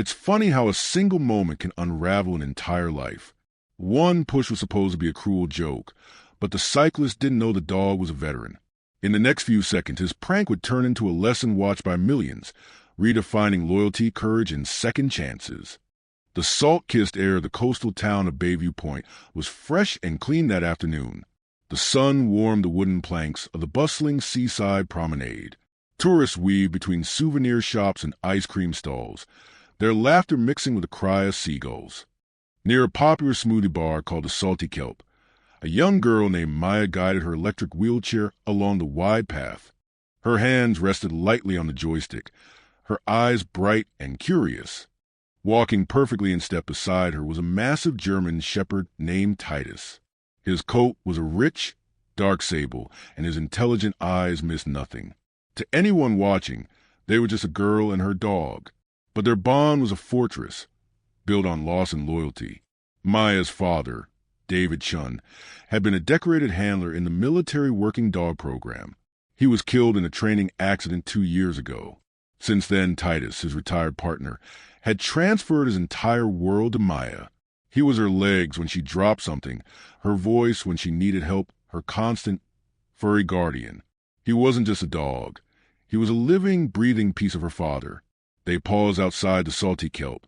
It's funny how a single moment can unravel an entire life. One push was supposed to be a cruel joke, but the cyclist didn't know the dog was a veteran. In the next few seconds, his prank would turn into a lesson watched by millions, redefining loyalty, courage, and second chances. The salt-kissed air of the coastal town of Bayview Point was fresh and clean that afternoon. The sun warmed the wooden planks of the bustling seaside promenade. Tourists weaved between souvenir shops and ice cream stalls, their laughter mixing with the cry of seagulls. Near a popular smoothie bar called the Salty Kelp, a young girl named Maya guided her electric wheelchair along the wide path. Her hands rested lightly on the joystick, her eyes bright and curious. Walking perfectly in step beside her was a massive German shepherd named Titus. His coat was a rich, dark sable, and his intelligent eyes missed nothing. To anyone watching, they were just a girl and her dog, but their bond was a fortress, built on loss and loyalty. Maya's father, David Chun, had been a decorated handler in the military working dog program. He was killed in a training accident 2 years ago. Since then, Titus, his retired partner, had transferred his entire world to Maya. He was her legs when she dropped something, her voice when she needed help, her constant, furry guardian. He wasn't just a dog. He was a living, breathing piece of her father. They paused outside the Salty Kelp,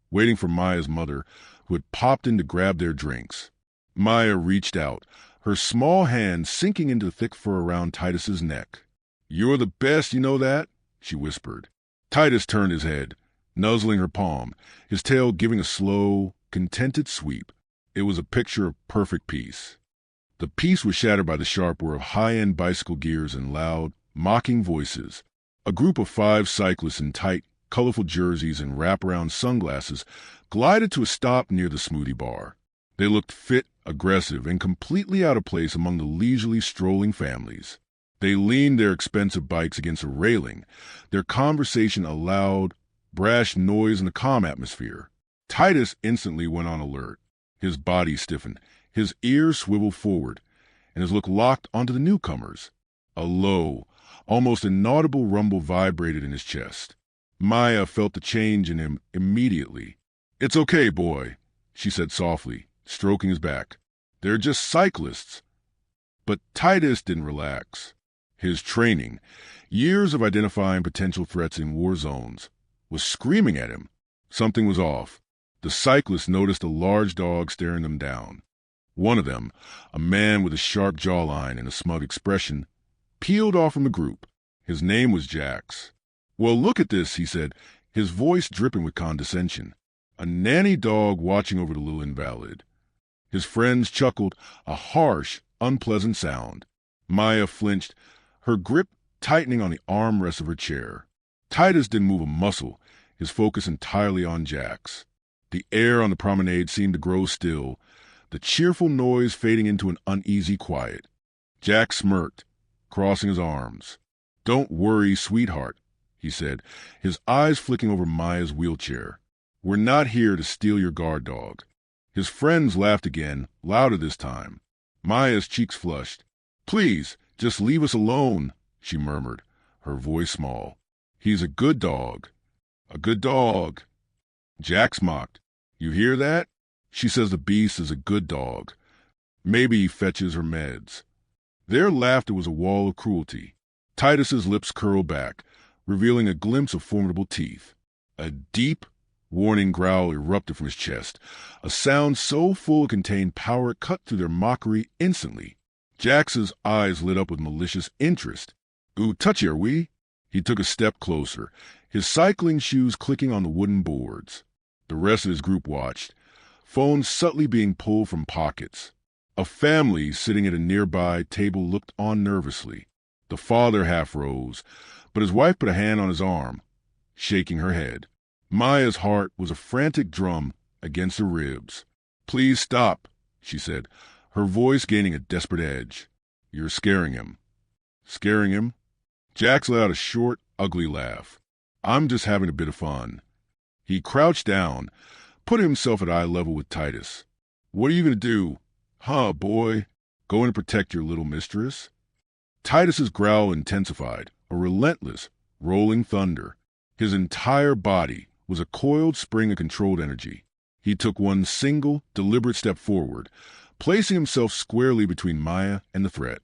waiting for Maya's mother, who had popped in to grab their drinks. Maya reached out, her small hand sinking into the thick fur around Titus's neck. "You're the best, you know that?" she whispered. Titus turned his head, nuzzling her palm, his tail giving a slow, contented sweep. It was a picture of perfect peace. The peace was shattered by the sharp whir of high-end bicycle gears and loud, mocking voices. A group of 5 cyclists in tight, colorful jerseys and wraparound sunglasses glided to a stop near the smoothie bar. They looked fit, aggressive, and completely out of place among the leisurely strolling families. They leaned their expensive bikes against a railing, their conversation a loud, brash noise in a calm atmosphere. Titus instantly went on alert. His body stiffened, his ears swiveled forward, and his look locked onto the newcomers. A low, almost inaudible rumble vibrated in his chest. Maya felt the change in him immediately. "It's okay, boy," she said softly, stroking his back. "They're just cyclists." But Titus didn't relax. His training, years of identifying potential threats in war zones, was screaming at him. Something was off. The cyclists noticed a large dog staring them down. One of them, a man with a sharp jawline and a smug expression, peeled off from the group. His name was Jax. "Well, look at this," he said, his voice dripping with condescension. "A nanny dog watching over the little invalid." His friends chuckled, a harsh, unpleasant sound. Maya flinched, her grip tightening on the armrest of her chair. Titus didn't move a muscle, his focus entirely on Jax. The air on the promenade seemed to grow still, the cheerful noise fading into an uneasy quiet. Jax smirked, crossing his arms. "Don't worry, sweetheart," he said, his eyes flicking over Maya's wheelchair. "We're not here to steal your guard dog." His friends laughed again, louder this time. Maya's cheeks flushed. "Please, just leave us alone," she murmured, her voice small. "He's a good dog. A good dog." Jax mocked. "You hear that? She says the beast is a good dog. Maybe he fetches her meds." Their laughter was a wall of cruelty. Titus's lips curled back, revealing a glimpse of formidable teeth. A deep, warning growl erupted from his chest, a sound so full it contained power it cut through their mockery instantly. Jax's eyes lit up with malicious interest. "Ooh, touchy, are we?" He took a step closer, his cycling shoes clicking on the wooden boards. The rest of his group watched, phones subtly being pulled from pockets. A family sitting at a nearby table looked on nervously. The father half rose, but his wife put a hand on his arm, shaking her head. Maya's heart was a frantic drum against her ribs. "Please stop," she said, her voice gaining a desperate edge. "You're scaring him." "Scaring him?" Jax let out a short, ugly laugh. "I'm just having a bit of fun." He crouched down, put himself at eye level with Titus. "What are you going to do? Huh, boy? Going to protect your little mistress?" Titus's growl intensified, a relentless, rolling thunder. His entire body, was a coiled spring of controlled energy. He took one single, deliberate step forward, placing himself squarely between Maya and the threat.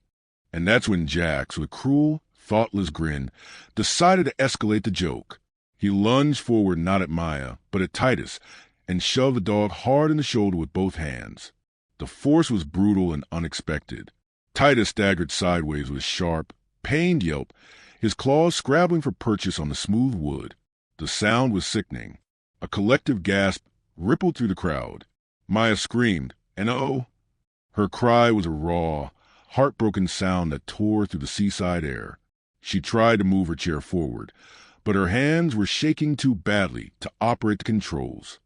And that's when Jax, with a cruel, thoughtless grin, decided to escalate the joke. He lunged forward not at Maya, but at Titus, and shoved the dog hard in the shoulder with both hands. The force was brutal and unexpected. Titus staggered sideways with a sharp, pained yelp, his claws scrabbling for purchase on the smooth wood. The sound was sickening. A collective gasp rippled through the crowd. Maya screamed, and oh! Her cry was a raw, heartbroken sound that tore through the seaside air. She tried to move her chair forward, but her hands were shaking too badly to operate the controls.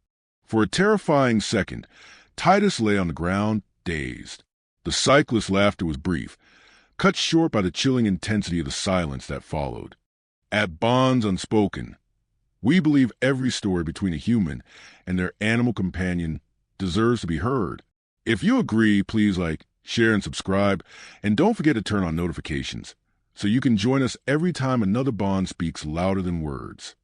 For a terrifying second, Titus lay on the ground, dazed. The cyclist's laughter was brief, cut short by the chilling intensity of the silence that followed. At Bonds Unspoken, we believe every story between a human and their animal companion deserves to be heard. If you agree, please like, share, and subscribe, and don't forget to turn on notifications so you can join us every time another Bond speaks louder than words.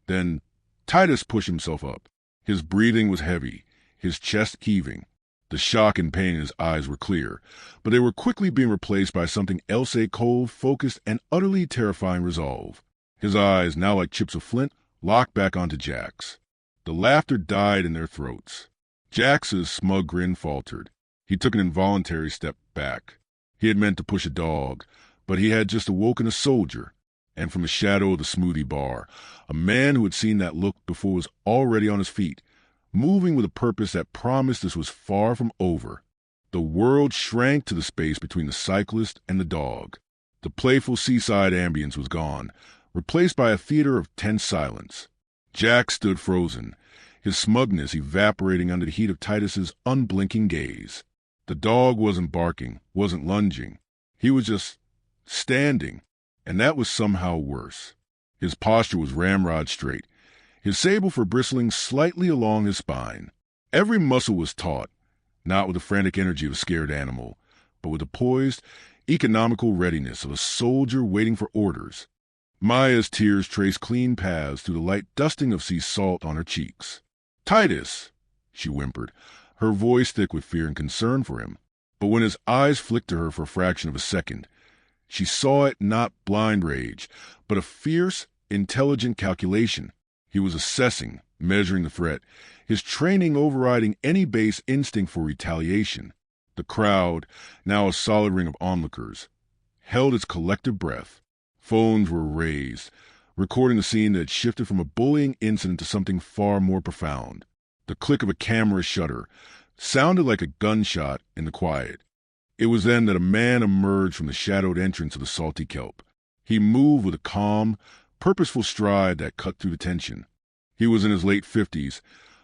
Then Titus pushed himself up. His breathing was heavy, his chest heaving. The shock and pain in his eyes were clear, but they were quickly being replaced by something else, a cold, focused, and utterly terrifying resolve. His eyes, now like chips of flint, locked back onto Jax. The laughter died in their throats. Jax's smug grin faltered. He took an involuntary step back. He had meant to push a dog, but he had just awoken a soldier, and from the shadow of the smoothie bar, a man who had seen that look before was already on his feet, moving with a purpose that promised this was far from over. The world shrank to the space between the cyclist and the dog. The playful seaside ambience was gone, replaced by a theater of tense silence. Jax stood frozen, his smugness evaporating under the heat of Titus's unblinking gaze. The dog wasn't barking, wasn't lunging. He was just standing, and that was somehow worse. His posture was ramrod straight, his saber bristling slightly along his spine. Every muscle was taut, not with the frantic energy of a scared animal, but with the poised, economical readiness of a soldier waiting for orders. Maya's tears traced clean paths through the light dusting of sea salt on her cheeks. "Titus," she whimpered, her voice thick with fear and concern for him. But when his eyes flicked to her for a fraction of a second, she saw it not blind rage, but a fierce, intelligent calculation. He was assessing, measuring the threat, his training overriding any base instinct for retaliation. The crowd, now a solid ring of onlookers, held its collective breath. Phones were raised, recording the scene that had shifted from a bullying incident to something far more profound. The click of a camera shutter sounded like a gunshot in the quiet. It was then that a man emerged from the shadowed entrance of the salty kelp. He moved with a calm, purposeful stride that cut through the tension. He was in his late 50s,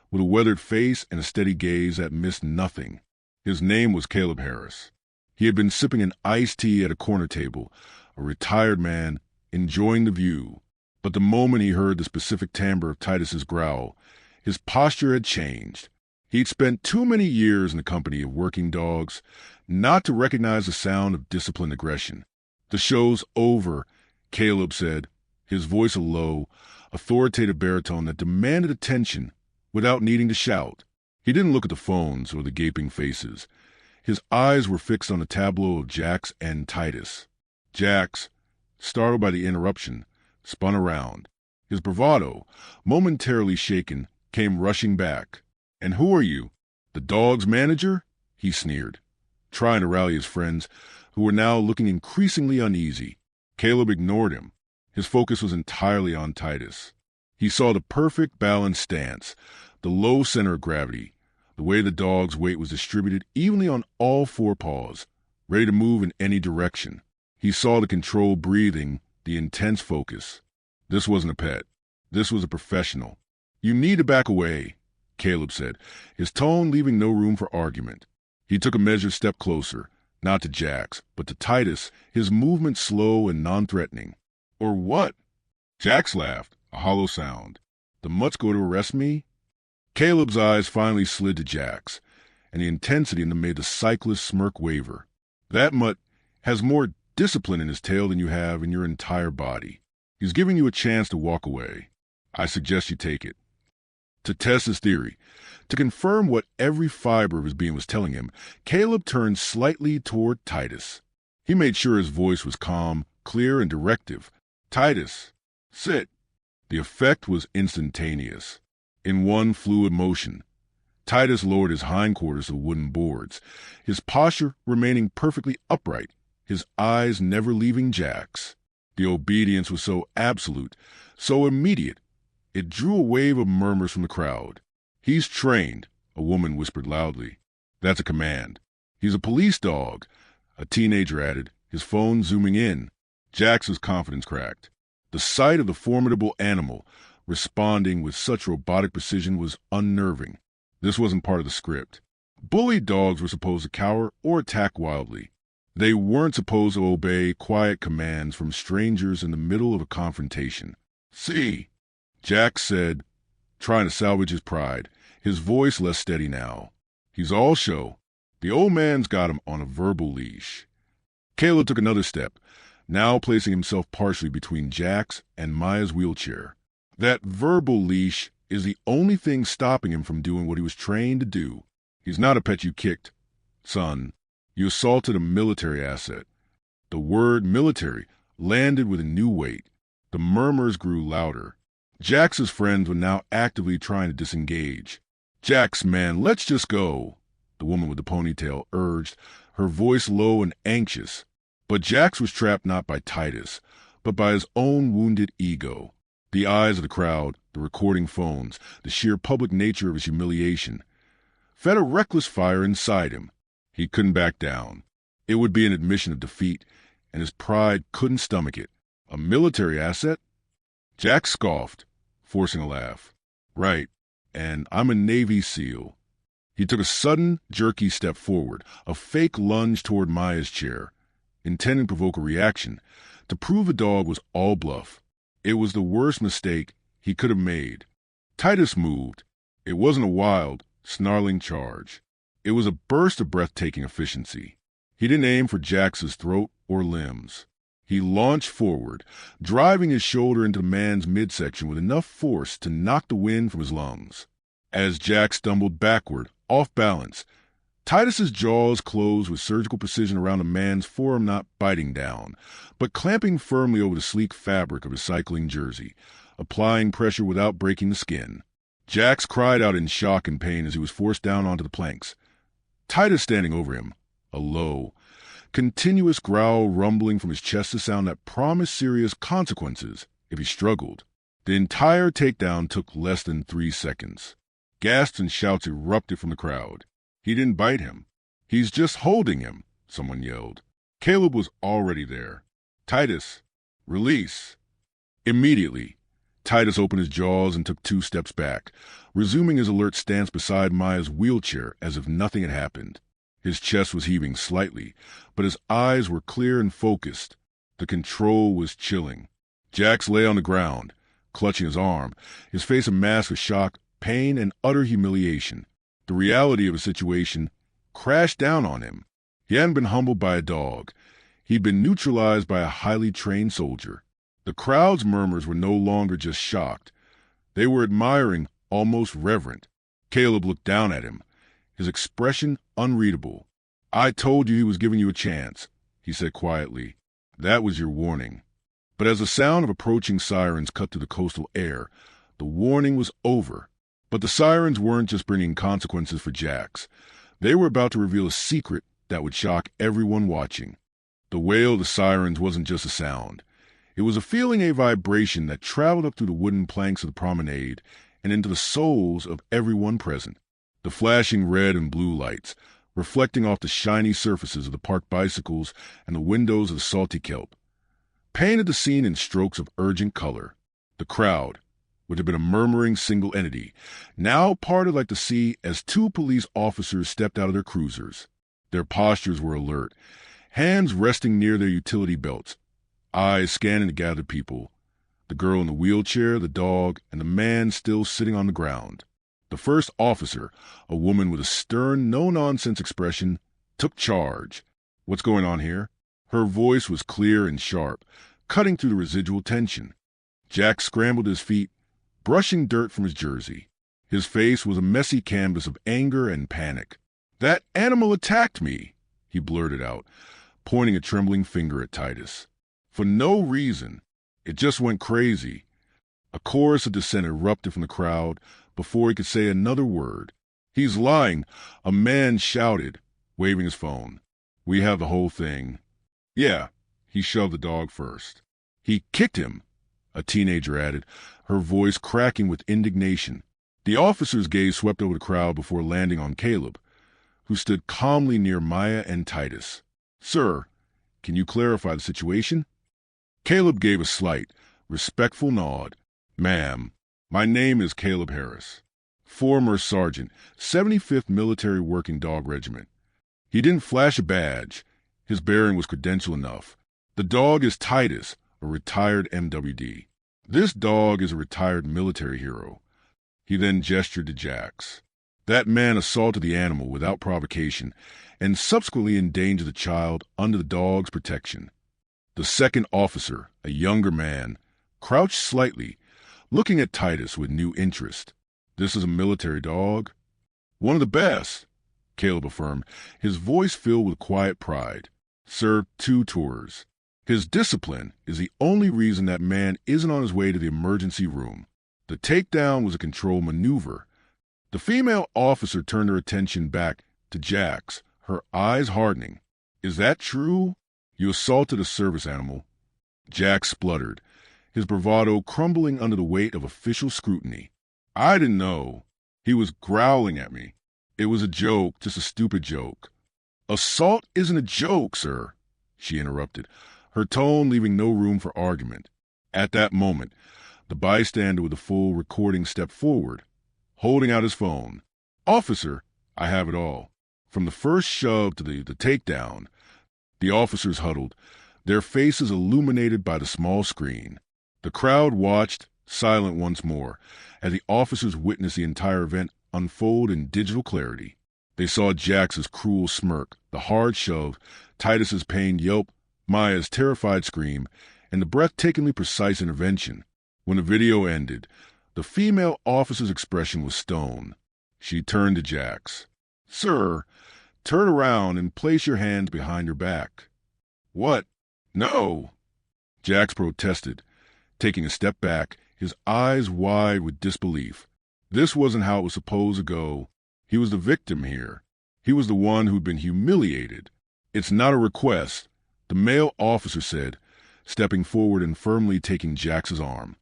with a weathered face and a steady gaze that missed nothing. His name was Caleb Harris. He had been sipping an iced tea at a corner table, a retired man, enjoying the view. But the moment he heard the specific timbre of Titus's growl, his posture had changed. He'd spent too many years in the company of working dogs not to recognize the sound of disciplined aggression. "The show's over," Caleb said, his voice a low, authoritative baritone that demanded attention without needing to shout. He didn't look at the phones or the gaping faces. His eyes were fixed on the tableau of Jax and Titus. Jax, startled by the interruption, spun around. His bravado, momentarily shaken, came rushing back. "And who are you? The dog's manager?" he sneered, trying to rally his friends, who were now looking increasingly uneasy. Caleb ignored him. His focus was entirely on Titus. He saw the perfect balanced stance, the low center of gravity, the way the dog's weight was distributed evenly on all four paws, ready to move in any direction. He saw the controlled breathing, the intense focus. This wasn't a pet. This was a professional. "You need to back away," Caleb said, his tone leaving no room for argument. He took a measured step closer, not to Jax, but to Titus, his movement slow and non-threatening. "Or what?" Jax laughed, a hollow sound. "The mutt's going to arrest me?" Caleb's eyes finally slid to Jax, and the intensity in them made the cyclist's smirk waver. "That mutt has more discipline in his tail than you have in your entire body. He's giving you a chance to walk away. I suggest you take it. To test his theory, to confirm what every fiber of his being was telling him, Caleb turned slightly toward Titus. He made sure his voice was calm, clear, and directive. "Titus, sit." The effect was instantaneous. In one fluid motion, Titus lowered his hindquarters to the wooden boards, his posture remaining perfectly upright, his eyes never leaving Jack's. The obedience was so absolute, so immediate, it drew a wave of murmurs from the crowd. "He's trained," a woman whispered loudly. "That's a command." "He's a police dog," a teenager added, his phone zooming in. Jack's confidence cracked. The sight of the formidable animal responding with such robotic precision was unnerving. This wasn't part of the script. Bullied dogs were supposed to cower or attack wildly. They weren't supposed to obey quiet commands from strangers in the middle of a confrontation. "See," Jack said, trying to salvage his pride, his voice less steady now. "He's all show. The old man's got him on a verbal leash." Caleb took another step, now placing himself partially between Jack's and Maya's wheelchair. That verbal leash is the only thing stopping him from doing what he was trained to do. He's not a pet you kicked, son. You assaulted a military asset. The word military landed with a new weight. The murmurs grew louder. Jax's friends were now actively trying to disengage. "Jax, man, let's just go," the woman with the ponytail urged, her voice low and anxious. But Jax was trapped not by Titus, but by his own wounded ego. The eyes of the crowd, the recording phones, the sheer public nature of his humiliation, fed a reckless fire inside him. He couldn't back down. It would be an admission of defeat, and his pride couldn't stomach it. A military asset? Jack scoffed, forcing a laugh. "Right, and I'm a Navy SEAL." He took a sudden, jerky step forward, a fake lunge toward Maya's chair, intending to provoke a reaction, to prove the dog was all bluff. It was the worst mistake he could have made. Titus moved. It wasn't a wild, snarling charge. It was a burst of breathtaking efficiency. He didn't aim for Jax's throat or limbs. He launched forward, driving his shoulder into the man's midsection with enough force to knock the wind from his lungs. As Jack stumbled backward, off balance, Titus's jaws closed with surgical precision around the man's forearm, not biting down, but clamping firmly over the sleek fabric of his cycling jersey, applying pressure without breaking the skin. Jax cried out in shock and pain as he was forced down onto the planks. Titus standing over him, a low, continuous growl rumbling from his chest, a sound that promised serious consequences if he struggled. The entire takedown took less than 3 seconds. Gasps and shouts erupted from the crowd. "He didn't bite him. He's just holding him," someone yelled. Caleb was already there. "Titus, release." Immediately, Titus opened his jaws and took 2 steps back, resuming his alert stance beside Maya's wheelchair as if nothing had happened. His chest was heaving slightly, but his eyes were clear and focused. The control was chilling. Jax lay on the ground, clutching his arm, his face a mask of shock, pain, and utter humiliation. The reality of the situation crashed down on him. He hadn't been humbled by a dog. He'd been neutralized by a highly trained soldier. The crowd's murmurs were no longer just shocked. They were admiring, almost reverent. Caleb looked down at him, his expression unreadable. "I told you he was giving you a chance," he said quietly. "That was your warning." But as the sound of approaching sirens cut through the coastal air, the warning was over. But the sirens weren't just bringing consequences for Jax. They were about to reveal a secret that would shock everyone watching. The wail of the sirens wasn't just a sound. It was a feeling, a vibration that traveled up through the wooden planks of the promenade and into the souls of everyone present. The flashing red and blue lights, reflecting off the shiny surfaces of the parked bicycles and the windows of the salty kelp, painted the scene in strokes of urgent color. The crowd, which had been a murmuring single entity, now parted like the sea as 2 police officers stepped out of their cruisers. Their postures were alert, hands resting near their utility belts, eyes scanning the gathered people, the girl in the wheelchair, the dog, and the man still sitting on the ground. The first officer, a woman with a stern, no-nonsense expression, took charge. "What's going on here?" Her voice was clear and sharp, cutting through the residual tension. Jack scrambled to his feet, brushing dirt from his jersey. His face was a messy canvas of anger and panic. "That animal attacked me," he blurted out, pointing a trembling finger at Titus. "For no reason. It just went crazy." A chorus of dissent erupted from the crowd before he could say another word. "He's lying," a man shouted, waving his phone. "We have the whole thing." "Yeah." He shoved the dog first. "He kicked him," a teenager added, her voice cracking with indignation. The officer's gaze swept over the crowd before landing on Caleb, who stood calmly near Maya and Titus. "Sir, can you clarify the situation?" Caleb gave a slight, respectful nod. "Ma'am, my name is Caleb Harris, former sergeant, 75th Military Working Dog Regiment." He didn't flash a badge. His bearing was credential enough. "The dog is Titus, a retired MWD. This dog is a retired military hero." He then gestured to Jax. "That man assaulted the animal without provocation and subsequently endangered the child under the dog's protection." The second officer, a younger man, crouched slightly, looking at Titus with new interest. "This is a military dog?" "One of the best," Caleb affirmed, his voice filled with quiet pride. "Served 2 tours. His discipline is the only reason that man isn't on his way to the emergency room. The takedown was a controlled maneuver." The female officer turned her attention back to Jax, her eyes hardening. "Is that true? You assaulted a service animal." Jax spluttered, his bravado crumbling under the weight of official scrutiny. "I didn't know. He was growling at me. It was a joke, just a stupid joke." "Assault isn't a joke, sir," she interrupted, her tone leaving no room for argument. At that moment, the bystander with the full recording stepped forward, holding out his phone. "Officer, I have it all. From the first shove to the takedown." The officers huddled, their faces illuminated by the small screen. The crowd watched, silent once more, as the officers witnessed the entire event unfold in digital clarity. They saw Jax's cruel smirk, the hard shove, Titus's pained yelp, Maya's terrified scream, and the breathtakingly precise intervention. When the video ended, the female officer's expression was stone. She turned to Jax. "Sir, turn around and place your hands behind your back." "What? No!" Jax protested, taking a step back, his eyes wide with disbelief. This wasn't how it was supposed to go. He was the victim here. He was the one who'd been humiliated. "It's not a request," the male officer said, stepping forward and firmly taking Jax's arm.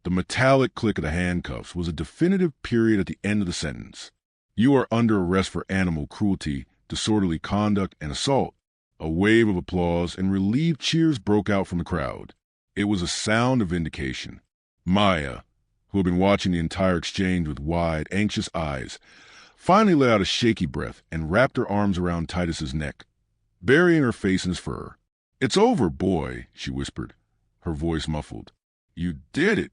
The metallic click of the handcuffs was a definitive period at the end of the sentence. "You are under arrest for animal cruelty, disorderly conduct, and assault." A wave of applause and relieved cheers broke out from the crowd. It was a sound of vindication. Maya, who had been watching the entire exchange with wide, anxious eyes, finally let out a shaky breath and wrapped her arms around Titus's neck, burying her face in his fur. "It's over, boy," she whispered, her voice muffled. "You did it."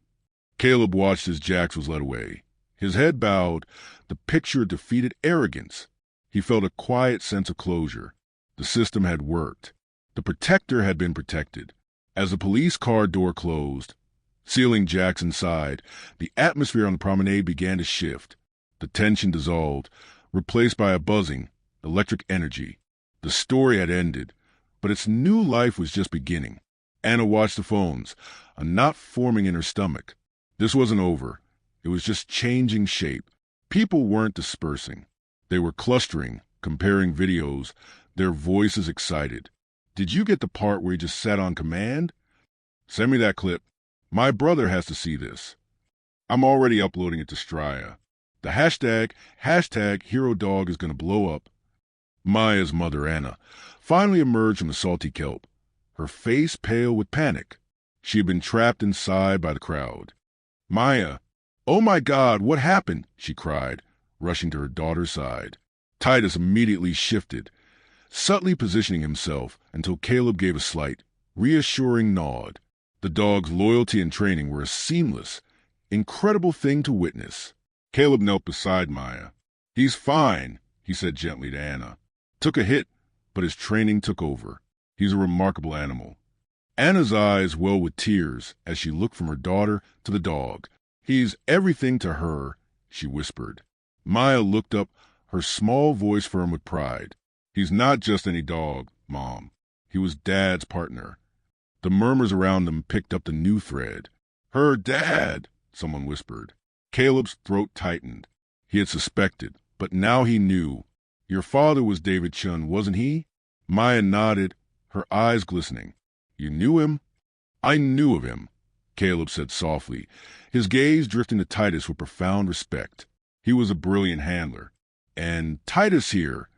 Caleb watched as Jax was led away. His head bowed, the picture of defeated arrogance. He felt a quiet sense of closure. The system had worked. The protector had been protected. As the police car door closed, sealing Jax inside, the atmosphere on the promenade began to shift. The tension dissolved, replaced by a buzzing, electric energy. The story had ended, but its new life was just beginning. Anna watched the phones, a knot forming in her stomach. This wasn't over. It was just changing shape. People weren't dispersing. They were clustering, comparing videos, their voices excited. "Did you get the part where he just sat on command? Send me that clip. My brother has to see this." "I'm already uploading it to Straya. The hashtag #HeroDog is going to blow up." Maya's mother, Anna, finally emerged from the salty kelp, her face pale with panic. She had been trapped inside by the crowd. "Maya, oh my God, what happened?" she cried, rushing to her daughter's side. Titus immediately shifted, subtly positioning himself until Caleb gave a slight, reassuring nod. The dog's loyalty and training were a seamless, incredible thing to witness. Caleb knelt beside Maya. "He's fine," he said gently to Anna. "Took a hit, but his training took over. He's a remarkable animal." Anna's eyes welled with tears as she looked from her daughter to the dog. "He's everything to her," she whispered. Maya looked up, her small voice firm with pride. He's not just any dog, Mom. He was Dad's partner. The murmurs around them picked up the new thread. Her dad, someone whispered. Caleb's throat tightened. He had suspected, but now he knew. Your father was David Chun, wasn't he? Maya nodded, her eyes glistening. You knew him? I knew of him, Caleb said softly, his gaze drifting to Titus with profound respect. He was a brilliant handler. And Titus here,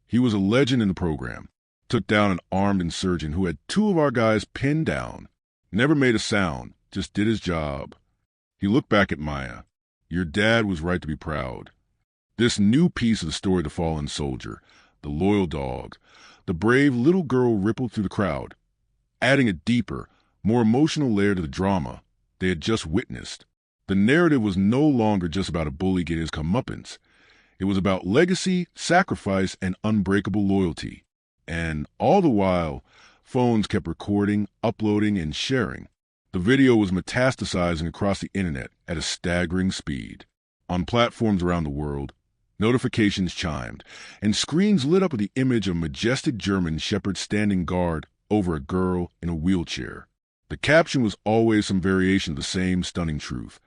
he was a legend in the program. Took down an armed insurgent who had two of our guys pinned down. Never made a sound, just did his job. He looked back at Maya. Your dad was right to be proud. This new piece of the story of the fallen soldier, the loyal dog, the brave little girl rippled through the crowd, adding a deeper, more emotional layer to the drama they had just witnessed. The narrative was no longer just about a bully getting his comeuppance. It was about legacy, sacrifice, and unbreakable loyalty. And all the while, phones kept recording, uploading, and sharing. The video was metastasizing across the internet at a staggering speed. On platforms around the world, notifications chimed, and screens lit up with the image of a majestic German shepherd standing guard over a girl in a wheelchair. The caption was always some variation of the same stunning truth.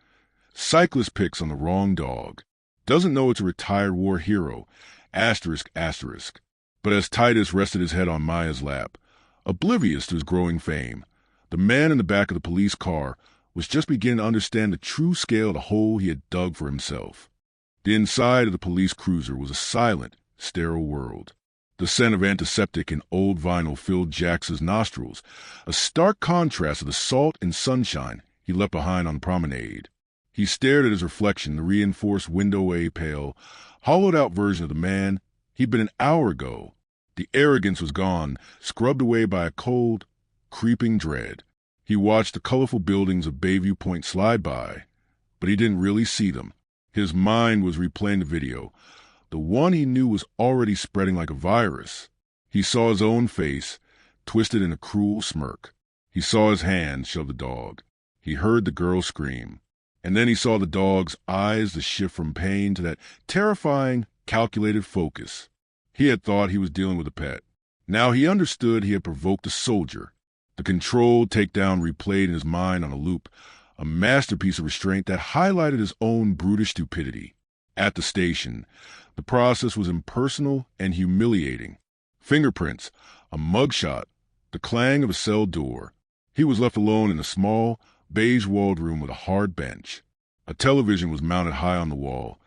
Cyclist picks on the wrong dog. Doesn't know it's a retired war hero. Asterisk, asterisk. But as Titus rested his head on Maya's lap, oblivious to his growing fame, the man in the back of the police car was just beginning to understand the true scale of the hole he had dug for himself. The inside of the police cruiser was a silent, sterile world. The scent of antiseptic and old vinyl filled Jax's nostrils, a stark contrast to the salt and sunshine he left behind on the promenade. He stared at his reflection in the reinforced window-way pale, hollowed-out version of the man he'd been an hour ago. The arrogance was gone, scrubbed away by a cold, creeping dread. He watched the colorful buildings of Bayview Point slide by, but he didn't really see them. His mind was replaying the video, the one he knew was already spreading like a virus. He saw his own face, twisted in a cruel smirk. He saw his hand shove the dog. He heard the girl scream. And then he saw the dog's eyes, the shift from pain to that terrifying, calculated focus. He had thought he was dealing with a pet. Now he understood he had provoked a soldier. The controlled takedown replayed in his mind on a loop, a masterpiece of restraint that highlighted his own brutish stupidity. At the station, the process was impersonal and humiliating. Fingerprints, a mugshot, the clang of a cell door. He was left alone in a small, beige-walled room with a hard bench. A television was mounted high on the wall,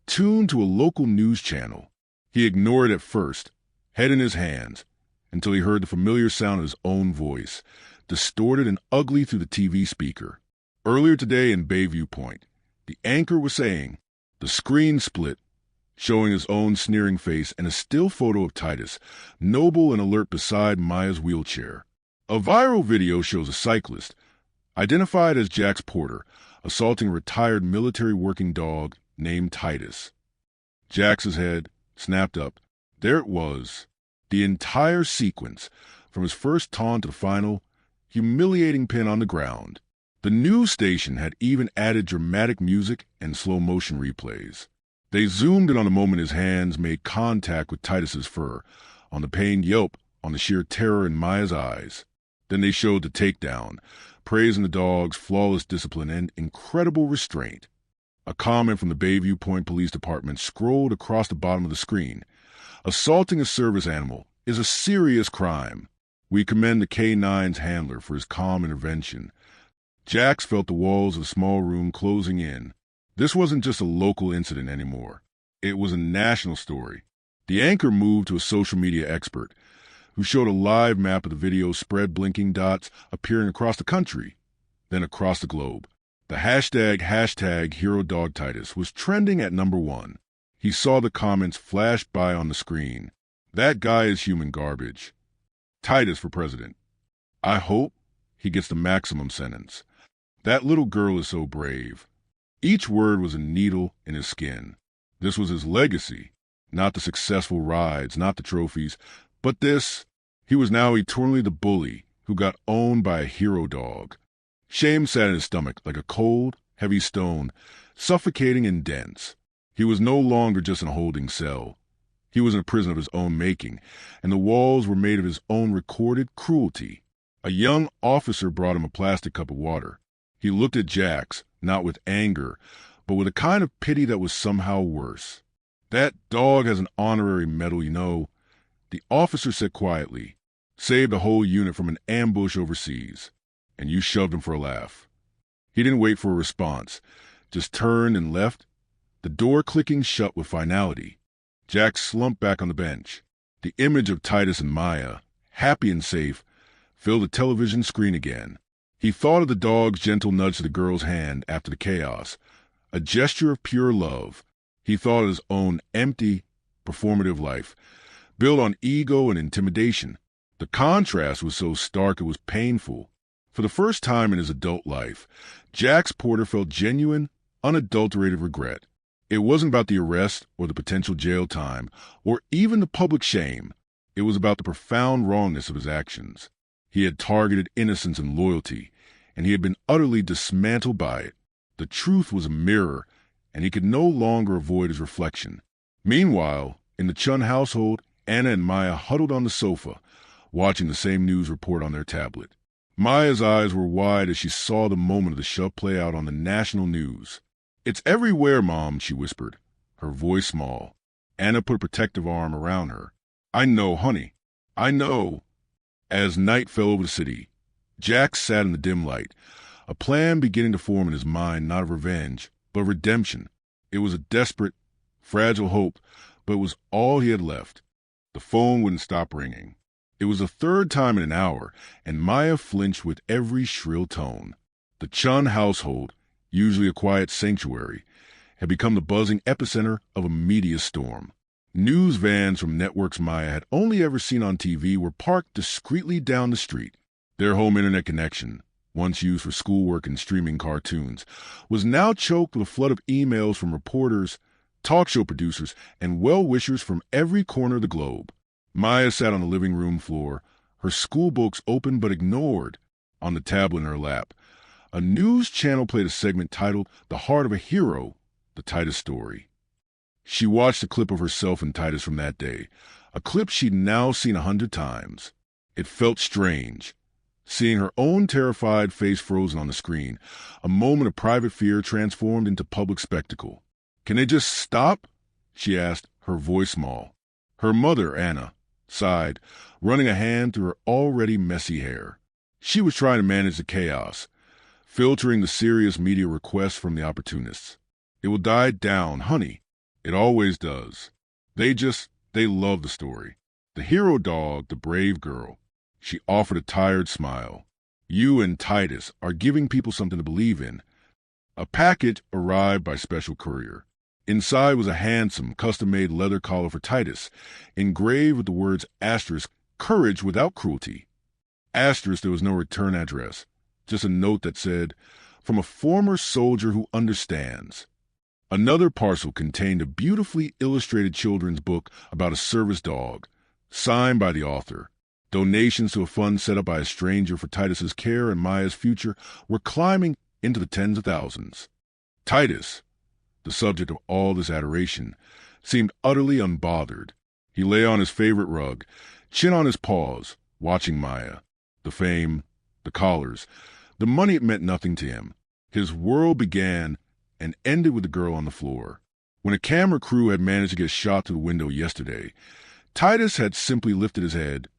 tuned to a local news channel. He ignored it at first, head in his hands, until he heard the familiar sound of his own voice, distorted and ugly through the TV speaker. Earlier today in Bayview Point, the anchor was saying, the screen split, showing his own sneering face and a still photo of Titus, noble and alert beside Maya's wheelchair. A viral video shows a cyclist, identified as Jax Porter, assaulting a retired military working dog named Titus. Jax's head snapped up. There it was. The entire sequence, from his first taunt to the final, humiliating pin on the ground. The news station had even added dramatic music and slow-motion replays. They zoomed in on the moment his hands made contact with Titus's fur, on the pained yelp, on the sheer terror in Maya's eyes. Then they showed the takedown, praising the dog's flawless discipline and incredible restraint. A comment from the Bayview Point Police Department scrolled across the bottom of the screen. Assaulting a service animal is a serious crime. We commend the K-9's handler for his calm intervention. Jax felt the walls of the small room closing in. This wasn't just a local incident anymore. It was a national story. The anchor moved to a social media expert, who showed a live map of the video's spread blinking dots appearing across the country, then across the globe. The hashtag #HeroDogTitus was trending at #1. He saw the comments flash by on the screen. That guy is human garbage. Titus for president. I hope he gets the maximum sentence. That little girl is so brave. Each word was a needle in his skin. This was his legacy, not the successful rides, not the trophies, but this. He was now eternally the bully who got owned by a hero dog. Shame sat in his stomach like a cold, heavy stone, suffocating and dense. He was no longer just in a holding cell. He was in a prison of his own making, and the walls were made of his own recorded cruelty. A young officer brought him a plastic cup of water. He looked at Jax, not with anger, but with a kind of pity that was somehow worse. "That dog has an honorary medal, you know," the officer said quietly. "Saved a whole unit from an ambush overseas. And you shoved him for a laugh." He didn't wait for a response, just turned and left, the door clicking shut with finality. Jack slumped back on the bench. The image of Titus and Maya, happy and safe, filled the television screen again. He thought of the dog's gentle nudge to the girl's hand after the chaos, a gesture of pure love. He thought of his own empty, performative life, built on ego and intimidation. The contrast was so stark it was painful. For the first time in his adult life, Jax Porter felt genuine, unadulterated regret. It wasn't about the arrest or the potential jail time or even the public shame. It was about the profound wrongness of his actions. He had targeted innocence and loyalty, and he had been utterly dismantled by it. The truth was a mirror, and he could no longer avoid his reflection. Meanwhile, in the Chun household, Anna and Maya huddled on the sofa, watching the same news report on their tablet. Maya's eyes were wide as she saw the moment of the shove play out on the national news. "It's everywhere, Mom," she whispered, her voice small. Anna put a protective arm around her. "I know, honey. I know." As night fell over the city, Jax sat in the dim light, a plan beginning to form in his mind, not of revenge, but of redemption. It was a desperate, fragile hope, but it was all he had left. The phone wouldn't stop ringing. It was the third time in an hour, and Maya flinched with every shrill tone. The Chun household, usually a quiet sanctuary, had become the buzzing epicenter of a media storm. News vans from networks Maya had only ever seen on TV were parked discreetly down the street. Their home internet connection, once used for schoolwork and streaming cartoons, was now choked with a flood of emails from reporters, talk show producers, and well-wishers from every corner of the globe. Maya sat on the living room floor, her school books open but ignored, on the tablet in her lap. A news channel played a segment titled "The Heart of a Hero," the Titus story. She watched a clip of herself and Titus from that day, a clip she'd now seen 100 times. It felt strange, seeing her own terrified face frozen on the screen, a moment of private fear transformed into public spectacle. "Can they just stop?" she asked, her voice small. Her mother, Anna, sighed, running a hand through her already messy hair. She was trying to manage the chaos, filtering the serious media requests from the opportunists. "It will die down, honey. It always does. They love the story. The hero dog, the brave girl." She offered a tired smile. "You and Titus are giving people something to believe in." A package arrived by special courier. Inside was a handsome, custom-made leather collar for Titus, engraved with the words asterisk, "Courage without cruelty." Asterisk, there was no return address, just a note that said, "From a former soldier who understands." Another parcel contained a beautifully illustrated children's book about a service dog, signed by the author. Donations to a fund set up by a stranger for Titus's care and Maya's future were climbing into the tens of thousands. Titus, the subject of all this adoration, seemed utterly unbothered. He lay on his favorite rug, chin on his paws, watching Maya. The fame, the collars, the money, it meant nothing to him. His world began and ended with the girl on the floor. When a camera crew had managed to get a shot through the window yesterday, Titus had simply lifted his head,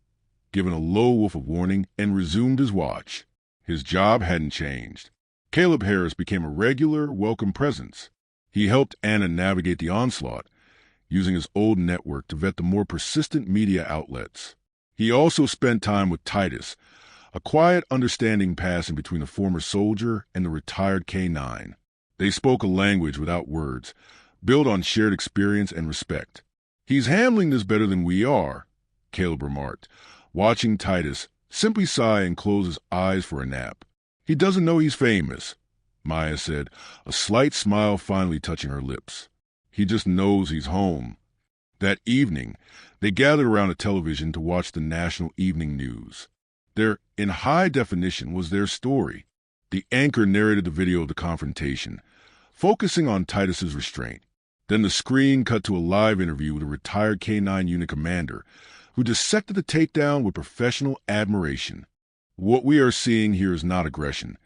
given a low woof of warning, and resumed his watch. His job hadn't changed. Caleb Harris became a regular, welcome presence. He helped Anna navigate the onslaught, using his old network to vet the more persistent media outlets. He also spent time with Titus, a quiet understanding passing between the former soldier and the retired K-9. They spoke a language without words, built on shared experience and respect. "He's handling this better than we are," Caleb remarked, watching Titus simply sigh and close his eyes for a nap. "He doesn't know he's famous," Maya said, a slight smile finally touching her lips. "He just knows he's home." That evening, they gathered around a television to watch the national evening news. There, in high definition, was their story. The anchor narrated the video of the confrontation, focusing on Titus's restraint. Then the screen cut to a live interview with a retired K-9 unit commander who dissected the takedown with professional admiration. What we are seeing here is not aggression.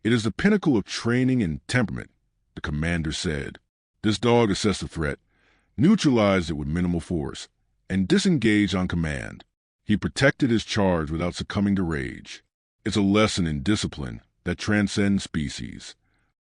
It is the pinnacle of training and temperament, the commander said. This dog assessed the threat, neutralized it with minimal force, and disengaged on command. He protected his charge without succumbing to rage. It's a lesson in discipline that transcends species.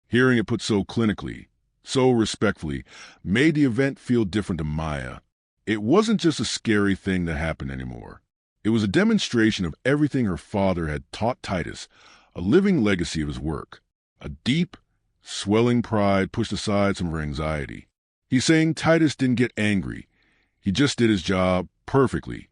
Hearing it put so clinically, so respectfully, made the event feel different to Maya. It wasn't just a scary thing that happened anymore. It was a demonstration of everything her father had taught Titus, a living legacy of his work. A deep, swelling pride pushed aside some of her anxiety. He's saying Titus didn't get angry. He just did his job perfectly.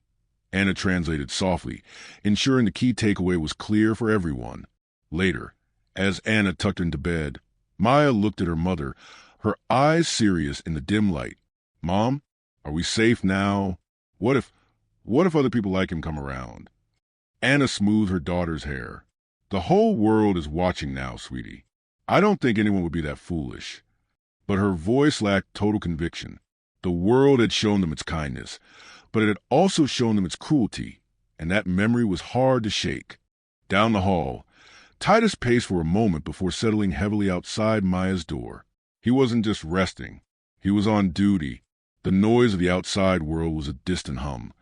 Anna translated softly, ensuring the key takeaway was clear for everyone. Later, as Anna tucked her into bed, Maya looked at her mother, her eyes serious in the dim light. "Mom, are we safe now? What if other people like him come around?" Anna smoothed her daughter's hair. "The whole world is watching now, sweetie. I don't think anyone would be that foolish." But her voice lacked total conviction. The world had shown them its kindness, but it had also shown them its cruelty, and that memory was hard to shake. Down the hall, Titus paced for a moment before settling heavily outside Maya's door. He wasn't just resting. He was on duty. The noise of the outside world was a distant hum,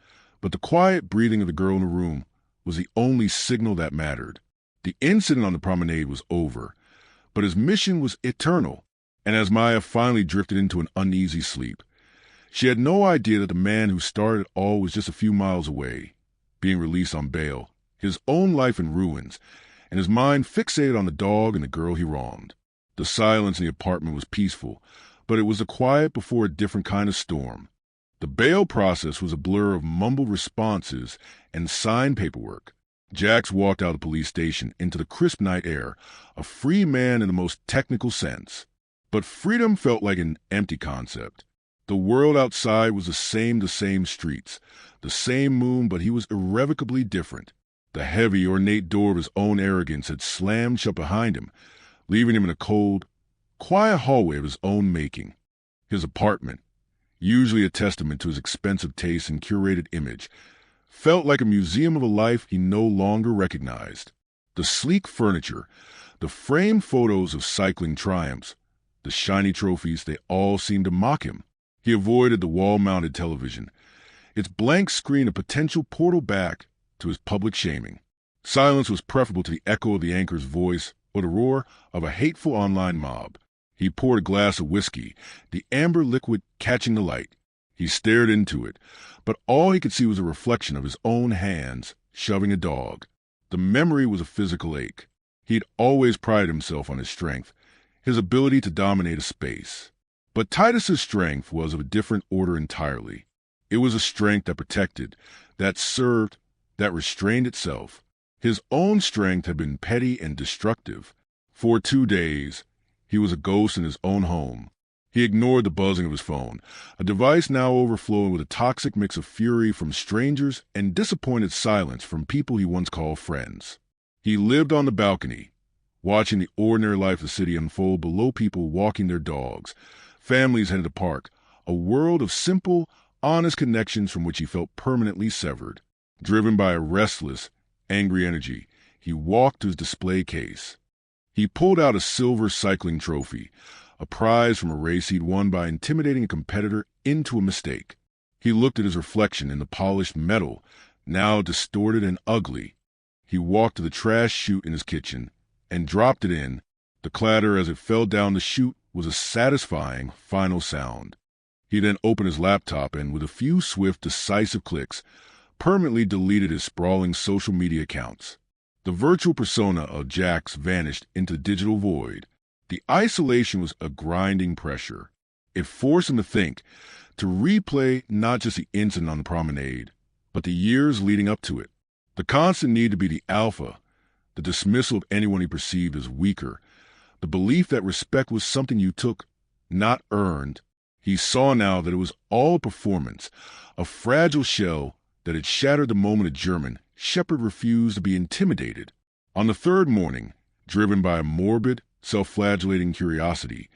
but the quiet breathing of the girl in the room was the only signal that mattered. The incident on the promenade was over, but his mission was eternal, and as Maya finally drifted into an uneasy sleep, she had no idea that the man who started it all was just a few miles away, being released on bail, his own life in ruins, and his mind fixated on the dog and the girl he wronged. The silence in the apartment was peaceful, but it was the quiet before a different kind of storm. The bail process was a blur of mumbled responses and signed paperwork. Jax walked out of the police station into the crisp night air, a free man in the most technical sense. But freedom felt like an empty concept. The world outside was the same streets, the same moon, but he was irrevocably different. The heavy, ornate door of his own arrogance had slammed shut behind him, leaving him in a cold, quiet hallway of his own making. His apartment, usually a testament to his expensive taste and curated image, felt like a museum of a life he no longer recognized. The sleek furniture, the framed photos of cycling triumphs, the shiny trophies, they all seemed to mock him. He avoided the wall-mounted television, its blank screen a potential portal back to his public shaming. Silence was preferable to the echo of the anchor's voice or the roar of a hateful online mob. He poured a glass of whiskey, the amber liquid catching the light. He stared into it, but all he could see was a reflection of his own hands shoving a dog. The memory was a physical ache. He had always prided himself on his strength, his ability to dominate a space. But Titus's strength was of a different order entirely. It was a strength that protected, that served, that restrained itself. His own strength had been petty and destructive. For 2 days, he was a ghost in his own home. He ignored the buzzing of his phone, a device now overflowing with a toxic mix of fury from strangers and disappointed silence from people he once called friends. He lived on the balcony, watching the ordinary life of the city unfold below people walking their dogs, families headed to park, a world of simple, honest connections from which he felt permanently severed. Driven by a restless, angry energy, he walked to his display case. He pulled out a silver cycling trophy, a prize from a race he'd won by intimidating a competitor into a mistake. He looked at his reflection in the polished metal, now distorted and ugly. He walked to the trash chute in his kitchen and dropped it in. The clatter as it fell down the chute was a satisfying final sound. He then opened his laptop and, with a few swift, decisive clicks, permanently deleted his sprawling social media accounts. The virtual persona of Jax vanished into the digital void. The isolation was a grinding pressure. It forced him to think, to replay not just the incident on the promenade, but the years leading up to it. The constant need to be the alpha, the dismissal of anyone he perceived as weaker, the belief that respect was something you took, not earned. He saw now that it was all a performance, a fragile shell that had shattered the moment a German, Shepard refused to be intimidated. On the third morning, driven by a morbid, self-flagellating curiosity.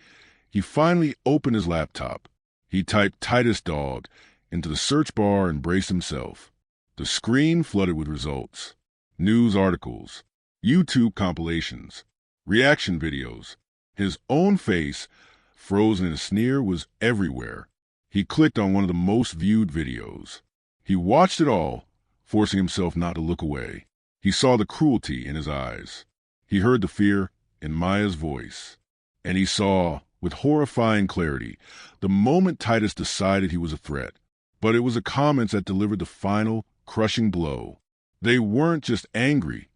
He finally opened his laptop. He typed Titus dog into the search bar and braced himself. The screen flooded with results. News articles, YouTube compilations, reaction videos. His own face, frozen in a sneer, was everywhere. He clicked on one of the most viewed videos. He watched it all, forcing himself not to look away. He saw the cruelty in his eyes. He heard the fear in Maya's voice. And he saw, with horrifying clarity, the moment Titus decided he was a threat. But it was the comments that delivered the final, crushing blow. They weren't just angry.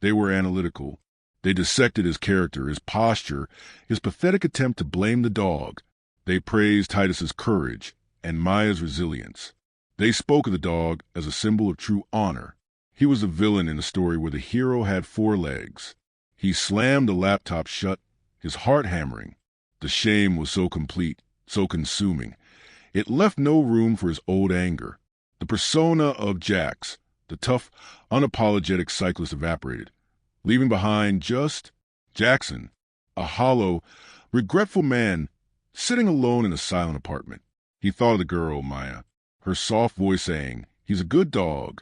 They were analytical. They dissected his character, his posture, his pathetic attempt to blame the dog. They praised Titus's courage and Maya's resilience. They spoke of the dog as a symbol of true honor. He was a villain in a story where the hero had 4 legs. He slammed the laptop shut, his heart hammering. The shame was so complete, so consuming. It left no room for his old anger. The persona of Jax, the tough, unapologetic cyclist, evaporated, leaving behind just Jackson, a hollow, regretful man sitting alone in a silent apartment. He thought of the girl, Maya, her soft voice saying, "He's a good dog."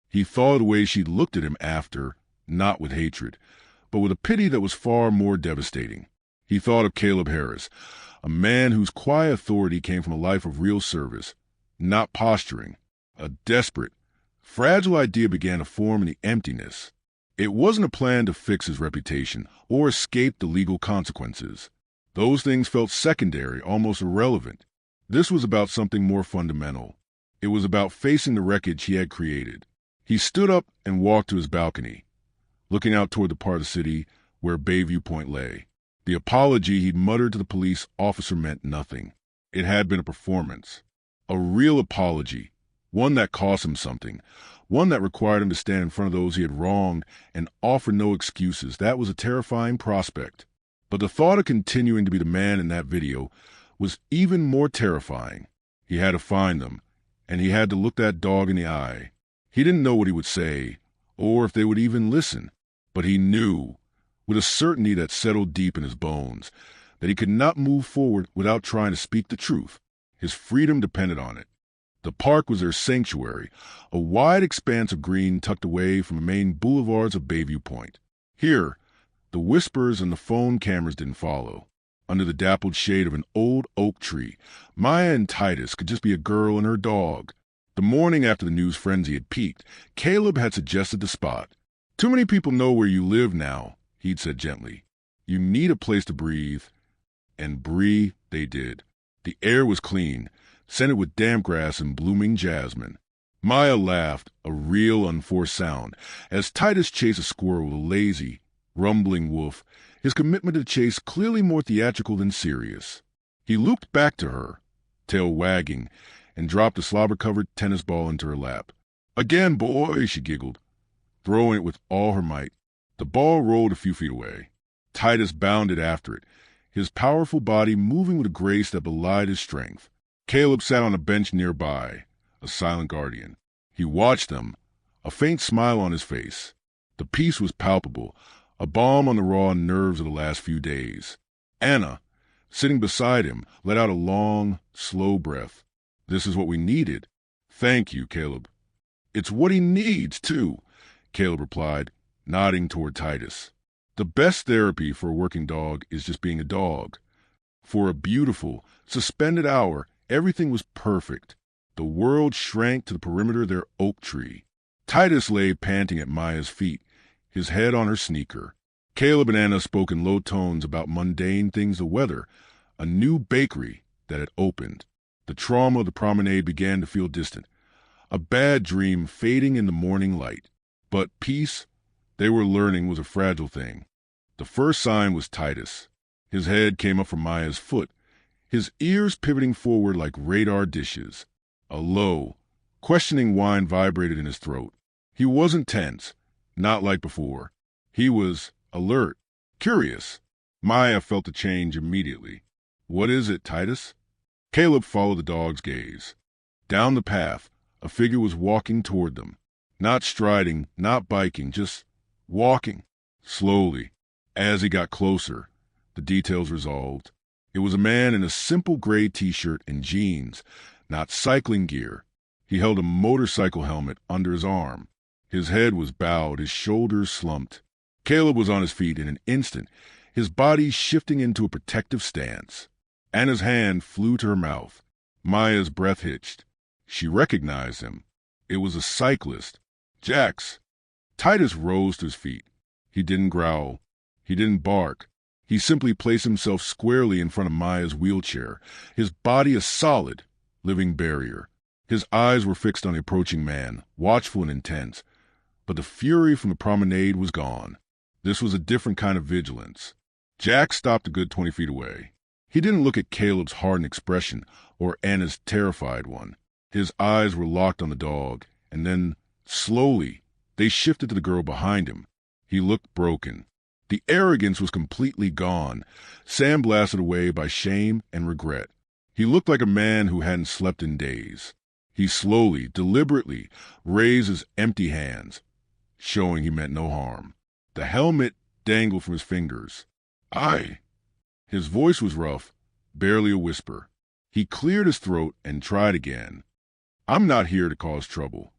He thought of the way she'd looked at him after, not with hatred, but with a pity that was far more devastating. He thought of Caleb Harris, a man whose quiet authority came from a life of real service, not posturing. A desperate, fragile idea began to form in the emptiness. It wasn't a plan to fix his reputation or escape the legal consequences. Those things felt secondary, almost irrelevant. This was about something more fundamental. It was about facing the wreckage he had created. He stood up and walked to his balcony, looking out toward the part of the city where Bayview Point lay. The apology he'd muttered to the police officer meant nothing. It had been a performance. A real apology. One that cost him something. One that required him to stand in front of those he had wronged and offer no excuses. That was a terrifying prospect. But the thought of continuing to be the man in that video was even more terrifying. He had to find them, and he had to look that dog in the eye. He didn't know what he would say, or if they would even listen. But he knew, with a certainty that settled deep in his bones, that he could not move forward without trying to speak the truth. His freedom depended on it. The park was their sanctuary, a wide expanse of green tucked away from the main boulevards of Bayview Point. Here, the whispers and the phone cameras didn't follow. Under the dappled shade of an old oak tree, Maya and Titus could just be a girl and her dog. The morning after the news frenzy had peaked, Caleb had suggested the spot. "Too many people know where you live now," he'd said gently. "You need a place to breathe." And breathe they did. The air was clean, scented with damp grass and blooming jasmine. Maya laughed, a real unforced sound, as Titus chased a squirrel with a lazy, rumbling woof, his commitment to the chase clearly more theatrical than serious. He looped back to her, tail wagging, and dropped a slobber-covered tennis ball into her lap. "Again, boy," she giggled, throwing it with all her might. The ball rolled a few feet away. Titus bounded after it, his powerful body moving with a grace that belied his strength. Caleb sat on a bench nearby, a silent guardian. He watched them, a faint smile on his face. The peace was palpable, a balm on the raw nerves of the last few days. Anna, sitting beside him, let out a long, slow breath. "This is what we needed." "Thank you, Caleb." "It's what he needs, too," Caleb replied, nodding toward Titus. The best therapy for a working dog is just being a dog. For a beautiful, suspended hour, everything was perfect. The world shrank to the perimeter of their oak tree. Titus lay panting at Maya's feet, his head on her sneaker. Caleb and Anna spoke in low tones about mundane things, the weather, a new bakery that had opened. The trauma of the promenade began to feel distant, a bad dream fading in the morning light. But peace, they were learning, was a fragile thing. The first sign was Titus. His head came up from Maya's foot, his ears pivoting forward like radar dishes. A low, questioning whine vibrated in his throat. He wasn't tense, not like before. He was alert, curious. Maya felt the change immediately. "What is it, Titus?" Caleb followed the dog's gaze. Down the path, a figure was walking toward them. Not striding, not biking, just walking. Slowly, As he got closer, the details resolved. It was a man in a simple gray t-shirt and jeans, not cycling gear. He held a motorcycle helmet under his arm. His head was bowed, his shoulders slumped. Caleb was on his feet in an instant, his body shifting into a protective stance. Anna's hand flew to her mouth. Maya's breath hitched. She recognized him. It was a cyclist. Jax. Titus rose to his feet. He didn't growl. He didn't bark. He simply placed himself squarely in front of Maya's wheelchair, his body a solid, living barrier. His eyes were fixed on the approaching man, watchful and intense. But the fury from the promenade was gone. This was a different kind of vigilance. Jack stopped a good 20 feet away. He didn't look at Caleb's hardened expression or Anna's terrified one. His eyes were locked on the dog, and then, slowly, they shifted to the girl behind him. He looked broken. The arrogance was completely gone, sandblasted away by shame and regret. He looked like a man who hadn't slept in days. He slowly, deliberately raised his empty hands, showing he meant no harm. The helmet dangled from his fingers. His voice was rough, barely a whisper. He cleared his throat and tried again. I'm not here to cause trouble.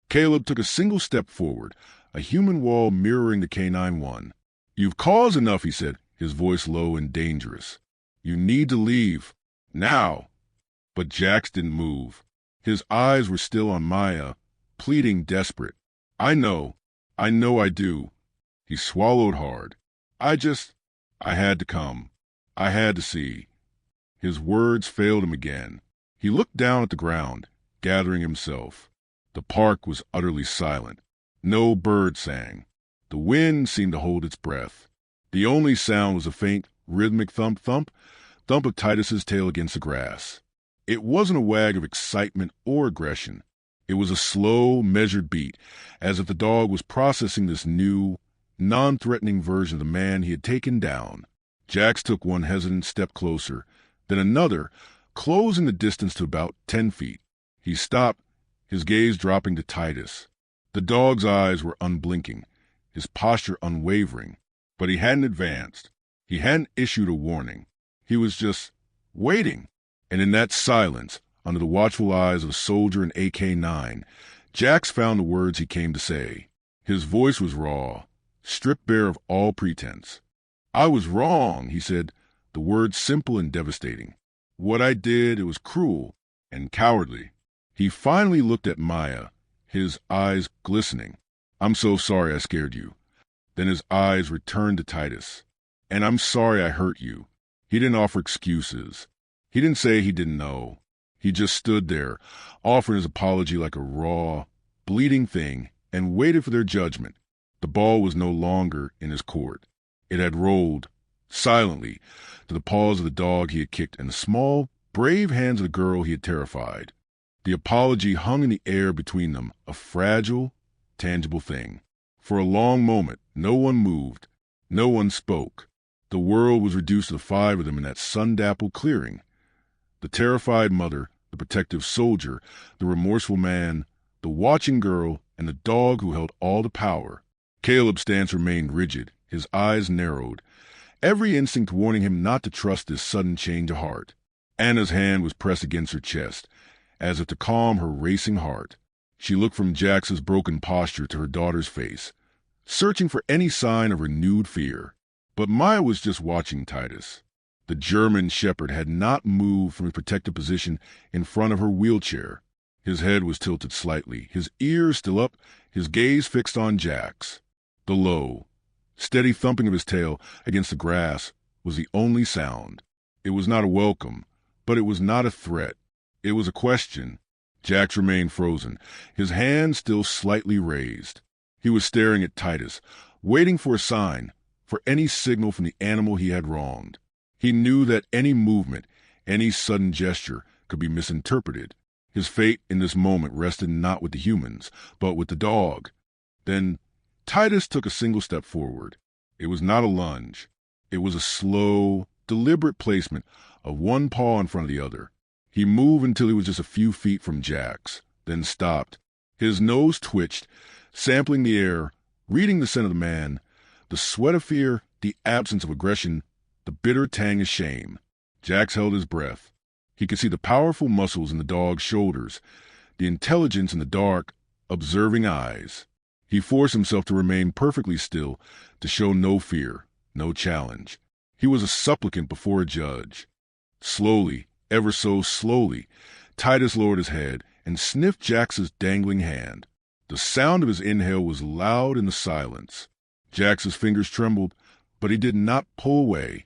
Caleb took a single step forward, a human wall mirroring the canine one. You've caused enough, he said, his voice low and dangerous. You need to leave. Now. But Jax didn't move. His eyes were still on Maya, pleading desperate. I know I do. He swallowed hard. I had to come. I had to see. His words failed him again. He looked down at the ground, gathering himself. The park was utterly silent. No bird sang. The wind seemed to hold its breath. The only sound was a faint, rhythmic thump of Titus's tail against the grass. It wasn't a wag of excitement or aggression. It was a slow, measured beat, as if the dog was processing this new, non-threatening version of the man he had taken down. Jax took one hesitant step closer, then another, closing the distance to about 10 feet. He stopped, his gaze dropping to Titus. The dog's eyes were unblinking, his posture unwavering, but he hadn't advanced. He hadn't issued a warning. He was just waiting. And in that silence, under the watchful eyes of a soldier in AK-9, Jax found the words he came to say. His voice was raw, stripped bare of all pretense. I was wrong, he said, the words simple and devastating. What I did, it was cruel and cowardly. He finally looked at Maya, his eyes glistening. I'm so sorry I scared you. Then his eyes returned to Titus. And I'm sorry I hurt you. He didn't offer excuses. He didn't say he didn't know. He just stood there, offering his apology like a raw, bleeding thing, and waited for their judgment. The ball was no longer in his court. It had rolled, silently, to the paws of the dog he had kicked and the small, brave hands of the girl he had terrified. The apology hung in the air between them, a fragile, tangible thing. For a long moment, no one moved. No one spoke. The world was reduced to the five of them in that sun-dappled clearing. The terrified mother, the protective soldier, the remorseful man, the watching girl, and the dog who held all the power. Caleb's stance remained rigid, his eyes narrowed, every instinct warning him not to trust this sudden change of heart. Anna's hand was pressed against her chest, as if to calm her racing heart. She looked from Jax's broken posture to her daughter's face, searching for any sign of renewed fear. But Maya was just watching Titus. The German shepherd had not moved from his protective position in front of her wheelchair. His head was tilted slightly, his ears still up, his gaze fixed on Jax. The low, steady thumping of his tail against the grass was the only sound. It was not a welcome, but it was not a threat. It was a question. Jax remained frozen, his hand still slightly raised. He was staring at Titus, waiting for a sign, for any signal from the animal he had wronged. He knew that any movement, any sudden gesture, could be misinterpreted. His fate in this moment rested not with the humans, but with the dog. Then Titus took a single step forward. It was not a lunge. It was a slow, deliberate placement of one paw in front of the other. He moved until he was just a few feet from Jax, then stopped. His nose twitched, sampling the air, reading the scent of the man. The sweat of fear the absence of aggression, the bitter tang of shame. Jax held his breath. He could see the powerful muscles in the dog's shoulders, the intelligence in the dark, observing eyes. He forced himself to remain perfectly still, to show no fear, no challenge. He was a supplicant before a judge. Slowly, ever so slowly, Titus lowered his head and sniffed Jax's dangling hand. The sound of his inhale was loud in the silence. Jax's fingers trembled, but he did not pull away.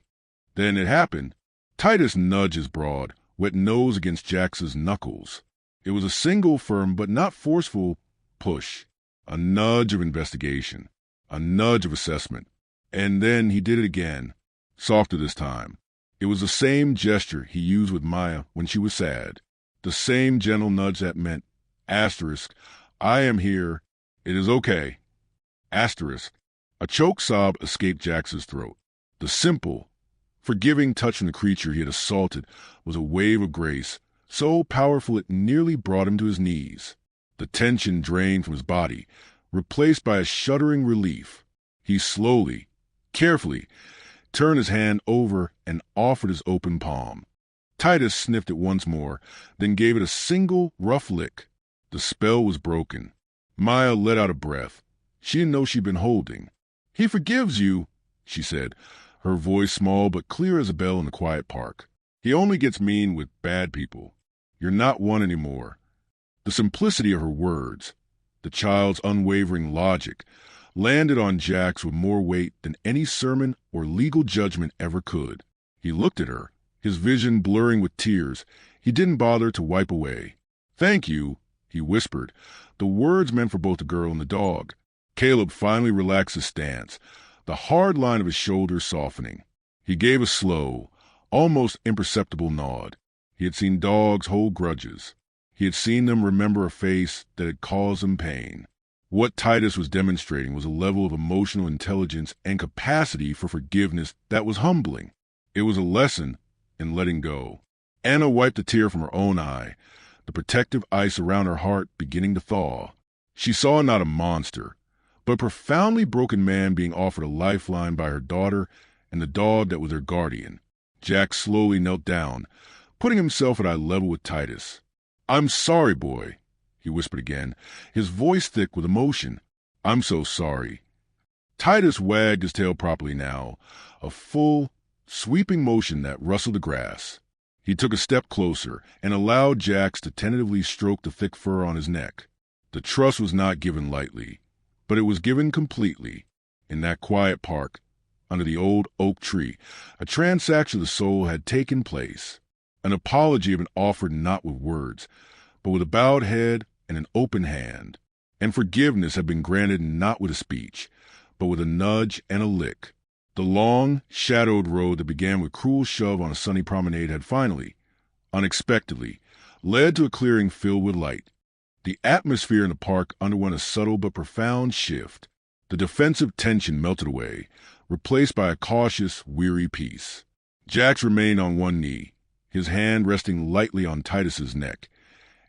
Then it happened. Titus nudged his broad, wet nose against Jax's knuckles. It was a single firm but not forceful push, a nudge of investigation, a nudge of assessment. And then he did it again, softer this time. It was the same gesture he used with Maya when she was sad, the same gentle nudge that meant, asterisk, I am here, it is okay, asterisk. A choke sob escaped Jax's throat. The simple, forgiving touch from the creature he had assaulted was a wave of grace, so powerful it nearly brought him to his knees. The tension drained from his body, replaced by a shuddering relief. He slowly, carefully, turned his hand over and offered his open palm. Titus sniffed it once more, then gave it a single rough lick. The spell was broken. Maya let out a breath. She didn't know she'd been holding. He forgives you, she said, her voice small but clear as a bell in the quiet park. He only gets mean with bad people. You're not one anymore. The simplicity of her words, the child's unwavering logic, landed on Jax with more weight than any sermon or legal judgment ever could. He looked at her, his vision blurring with tears. He didn't bother to wipe away. Thank you, he whispered, the words meant for both the girl and the dog. Caleb finally relaxed his stance, the hard line of his shoulders softening. He gave a slow, almost imperceptible nod. He had seen dogs hold grudges. He had seen them remember a face that had caused them pain. What Titus was demonstrating was a level of emotional intelligence and capacity for forgiveness that was humbling. It was a lesson in letting go. Anna wiped a tear from her own eye, the protective ice around her heart beginning to thaw. She saw not a monster, but a profoundly broken man being offered a lifeline by her daughter and the dog that was her guardian. Jax slowly knelt down, putting himself at eye level with Titus. I'm sorry, boy, he whispered again, his voice thick with emotion. I'm so sorry. Titus wagged his tail properly now, a full, sweeping motion that rustled the grass. He took a step closer and allowed Jax to tentatively stroke the thick fur on his neck. The trust was not given lightly, but it was given completely. In that quiet park, under the old oak tree, a transaction of the soul had taken place. An apology had been offered not with words, but with a bowed head and an open hand. And forgiveness had been granted not with a speech, but with a nudge and a lick. The long, shadowed road that began with cruel shove on a sunny promenade had finally, unexpectedly, led to a clearing filled with light. The atmosphere in the park underwent a subtle but profound shift. The defensive tension melted away, replaced by a cautious, weary peace. Jax remained on one knee, his hand resting lightly on Titus's neck,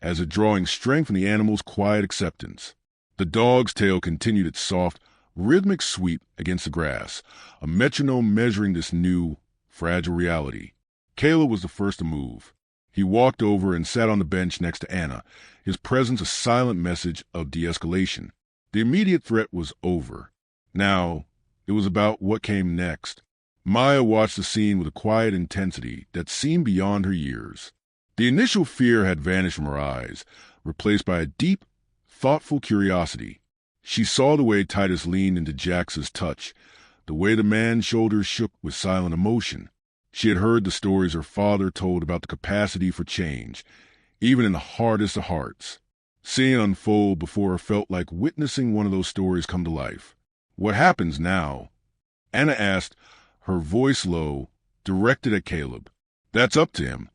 as if drawing strength from the animal's quiet acceptance. The dog's tail continued its soft, rhythmic sweep against the grass, a metronome measuring this new, fragile reality. Caleb was the first to move. He walked over and sat on the bench next to Anna, his presence a silent message of de-escalation. The immediate threat was over. Now, it was about what came next. Maya watched the scene with a quiet intensity that seemed beyond her years. The initial fear had vanished from her eyes, replaced by a deep, thoughtful curiosity. She saw the way Titus leaned into Jax's touch, the way the man's shoulders shook with silent emotion. She had heard the stories her father told about the capacity for change, even in the hardest of hearts. Seeing it unfold before her felt like witnessing one of those stories come to life. What happens now? Anna asked, her voice low, directed at Caleb. That's up to him,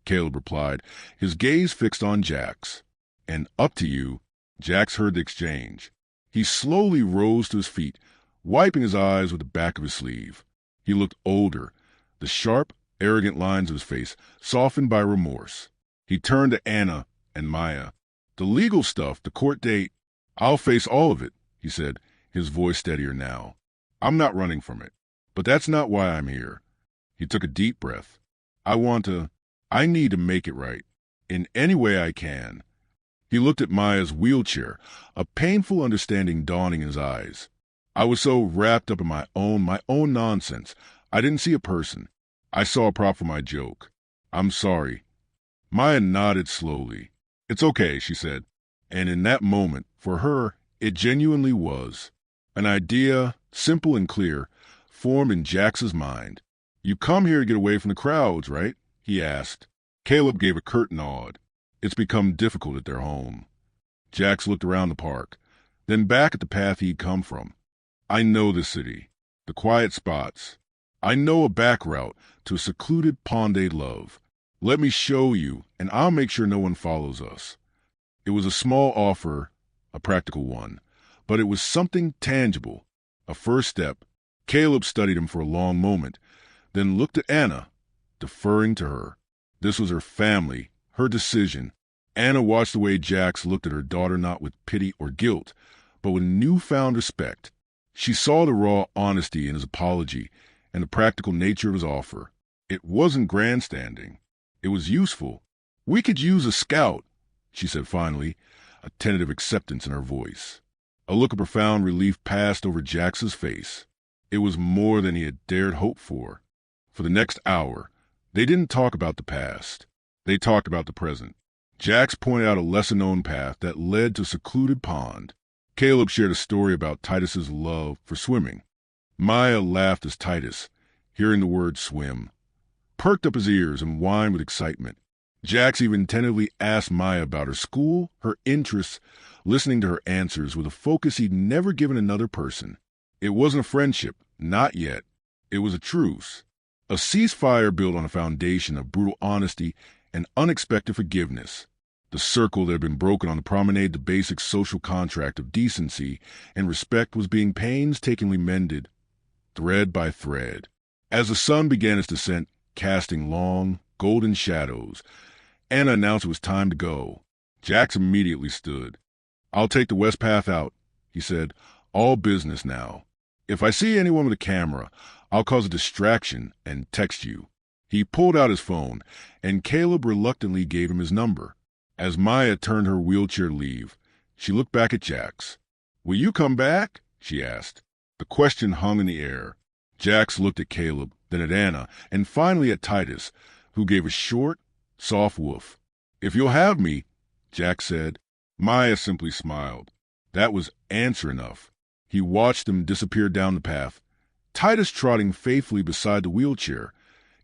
Caleb replied, his gaze fixed on Jax. And up to you, Jax heard the exchange. He slowly rose to his feet, wiping his eyes with the back of his sleeve. He looked older, the sharp, arrogant lines of his face softened by remorse. He turned to Anna and Maya. The legal stuff, the court date, I'll face all of it, he said, his voice steadier now. I'm not running from it. But that's not why I'm here. He took a deep breath. I need to make it right. In any way I can. He looked at Maya's wheelchair, a painful understanding dawning in his eyes. I was so wrapped up in my own nonsense, I didn't see a person. I saw a prop for my joke. I'm sorry. Maya nodded slowly. It's okay, she said. And in that moment, for her, it genuinely was. An idea, simple and clear, formed in Jax's mind. You come here to get away from the crowds, right? He asked. Caleb gave a curt nod. It's become difficult at their home. Jax looked around the park, then back at the path he'd come from. I know the city, the quiet spots. I know a back route to a secluded pond they'd love. Let me show you, and I'll make sure no one follows us. It was a small offer, a practical one, but it was something tangible, a first step. Caleb studied him for a long moment, then looked at Anna, deferring to her. This was her family, her decision. Anna watched the way Jax looked at her daughter not with pity or guilt, but with newfound respect. She saw the raw honesty in his apology and the practical nature of his offer. It wasn't grandstanding. It was useful. We could use a scout, she said finally, a tentative acceptance in her voice. A look of profound relief passed over Jax's face. It was more than he had dared hope for. For the next hour, they didn't talk about the past. They talked about the present. Jax pointed out a lesser-known path that led to a secluded pond. Caleb shared a story about Titus's love for swimming. Maya laughed as Titus, hearing the word swim, perked up his ears and whined with excitement. Jax even tentatively asked Maya about her school, her interests, listening to her answers with a focus he'd never given another person. It wasn't a friendship, not yet. It was a truce. A ceasefire built on a foundation of brutal honesty and unexpected forgiveness. The circle that had been broken on the promenade, the basic social contract of decency and respect, was being painstakingly mended, thread by thread. As the sun began its descent, casting long, golden shadows, Anna announced it was time to go. Jax immediately stood. I'll take the west path out, he said. All business now. If I see anyone with a camera, I'll cause a distraction and text you. He pulled out his phone, and Caleb reluctantly gave him his number. As Maya turned her wheelchair to leave, she looked back at Jax. Will you come back? She asked. The question hung in the air. Jax looked at Caleb, then at Anna, and finally at Titus, who gave a short, soft woof. If you'll have me, Jax said. Maya simply smiled. That was answer enough. He watched them disappear down the path, Titus trotting faithfully beside the wheelchair,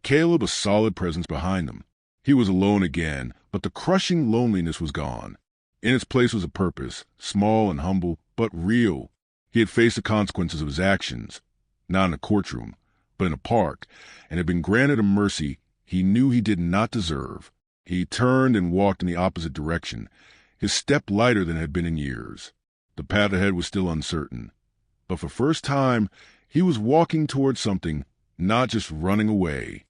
Caleb a solid presence behind them. He was alone again, but the crushing loneliness was gone. In its place was a purpose, small and humble, but real. He had faced the consequences of his actions, not in a courtroom, but in a park, and had been granted a mercy he knew he did not deserve. He turned and walked in the opposite direction, his step lighter than it had been in years. The path ahead was still uncertain, but for the first time, he was walking towards something, not just running away.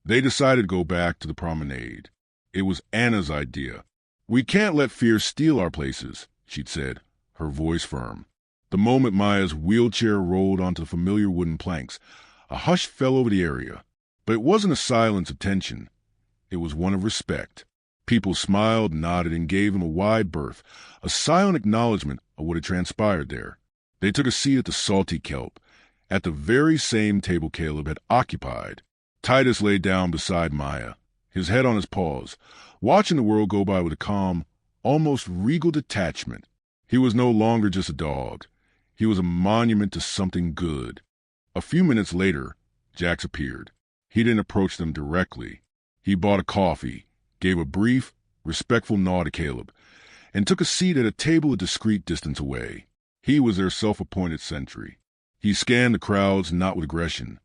They decided to go back to the promenade. It was Anna's idea. We can't let fear steal our places, she'd said, her voice firm. The moment Maya's wheelchair rolled onto the familiar wooden planks, a hush fell over the area. But it wasn't a silence of tension. It was one of respect. People smiled, nodded, and gave him a wide berth, a silent acknowledgement of what had transpired there. They took a seat at the salty kelp, at the very same table Caleb had occupied. Titus lay down beside Maya, his head on his paws, watching the world go by with a calm, almost regal detachment. He was no longer just a dog. He was a monument to something good. A few minutes later, Jax appeared. He didn't approach them directly. He bought a coffee, gave a brief, respectful nod to Caleb, and took a seat at a table a discreet distance away. He was their self-appointed sentry. He scanned the crowds not with aggression,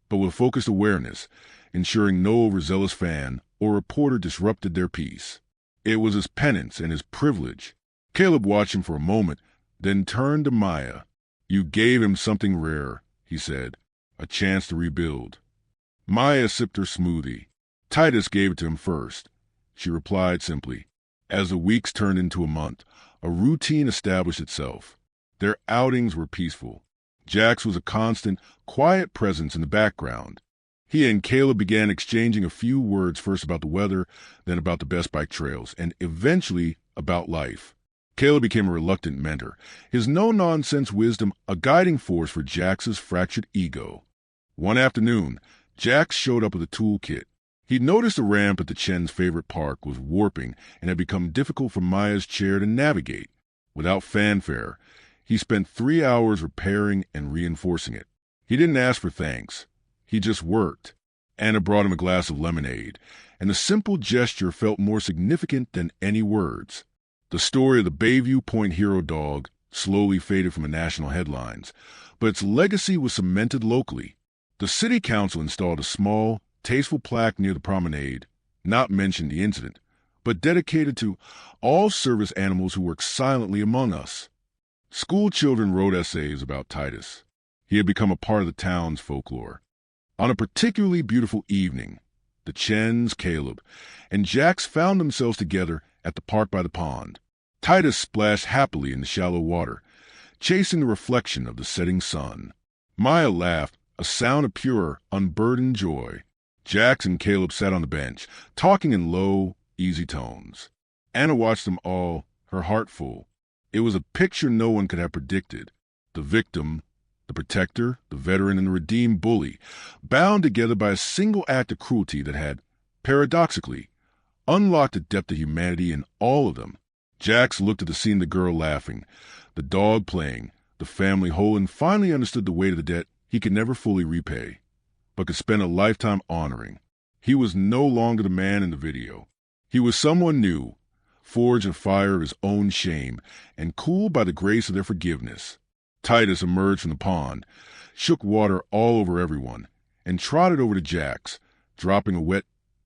but with focused awareness, ensuring no overzealous fan or reporter disrupted their peace. It was his penance and his privilege. Caleb watched him for a moment, then turned to Maya. You gave him something rare, he said, a chance to rebuild. Maya sipped her smoothie. Titus gave it to him first. She replied simply. As the weeks turned into a month, a routine established itself. Their outings were peaceful. Jax was a constant, quiet presence in the background. He and Caleb began exchanging a few words, first about the weather, then about the best bike trails, and eventually about life. Caleb became a reluctant mentor, his no-nonsense wisdom a guiding force for Jax's fractured ego. One afternoon, Jax showed up with a toolkit. He'd noticed the ramp at the Chen's favorite park was warping and had become difficult for Maya's chair to navigate. Without fanfare, he spent 3 hours repairing and reinforcing it. He didn't ask for thanks. He just worked. Anna brought him a glass of lemonade, and the simple gesture felt more significant than any words. The story of the Bayview Point hero dog slowly faded from the national headlines, but its legacy was cemented locally. The city council installed a small, tasteful plaque near the promenade, not mentioning the incident, but dedicated to all service animals who work silently among us. School children wrote essays about Titus. He had become a part of the town's folklore. On a particularly beautiful evening, the Chens, Caleb, and Jax found themselves together at the park by the pond. Titus splashed happily in the shallow water, chasing the reflection of the setting sun. Maya laughed, a sound of pure, unburdened joy. Jax and Caleb sat on the bench, talking in low, easy tones. Anna watched them all, her heart full. It was a picture no one could have predicted. The victim, the protector, the veteran, and the redeemed bully, bound together by a single act of cruelty that had, paradoxically, unlocked the depth of humanity in all of them. Jax looked at the scene of the girl laughing, the dog playing, the family whole, and finally understood the weight of the debt he could never fully repay, but could spend a lifetime honoring. He was no longer the man in the video. He was someone new, forged in fire of his own shame, and cooled by the grace of their forgiveness. Titus emerged from the pond, shook water all over everyone, and trotted over to Jax, dropping a wet,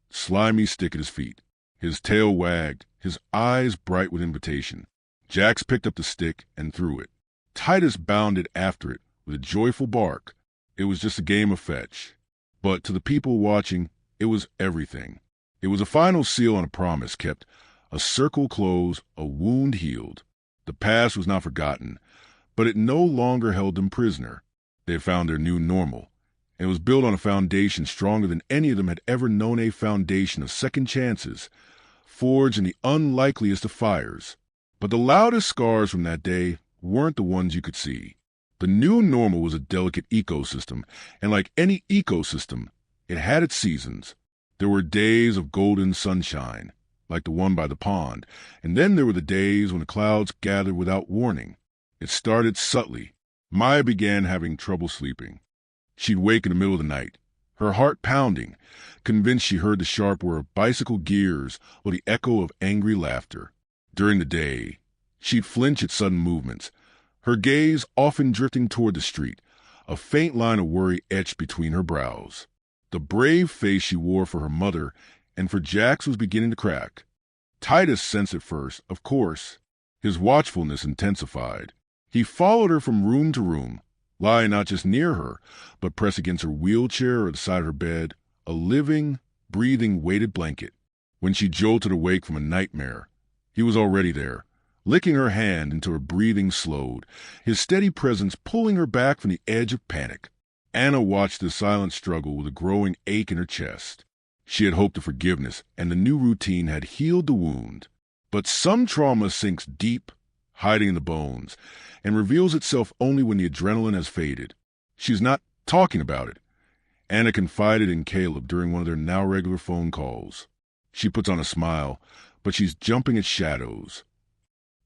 slimy stick at his feet. His tail wagged, his eyes bright with invitation. Jax picked up the stick and threw it. Titus bounded after it with a joyful bark. It was just a game of fetch. But to the people watching, it was everything. It was a final seal on a promise kept, a circle closed, a wound healed. The past was not forgotten, but it no longer held them prisoner. They had found their new normal, and it was built on a foundation stronger than any of them had ever known, a foundation of second chances, forged in the unlikeliest of fires. But the loudest scars from that day weren't the ones you could see. The new normal was a delicate ecosystem, and like any ecosystem, it had its seasons. There were days of golden sunshine, like the one by the pond, and then there were the days when the clouds gathered without warning. It started subtly. Maya began having trouble sleeping. She'd wake in the middle of the night, her heart pounding, convinced she heard the sharp whir of bicycle gears or the echo of angry laughter. During the day, she'd flinch at sudden movements, her gaze often drifting toward the street, a faint line of worry etched between her brows. The brave face she wore for her mother and for Jax was beginning to crack. Titus sensed it first, of course. His watchfulness intensified. He followed her from room to room, lying not just near her, but pressed against her wheelchair or the side of her bed, a living, breathing, weighted blanket. When she jolted awake from a nightmare, he was already there, licking her hand until her breathing slowed, his steady presence pulling her back from the edge of panic. Anna watched the silent struggle with a growing ache in her chest. She had hoped for forgiveness, and the new routine had healed the wound. But some trauma sinks deep, hiding in the bones, and reveals itself only when the adrenaline has faded. She's not talking about it. Anna confided in Caleb during one of their now regular phone calls. She puts on a smile, but she's jumping at shadows.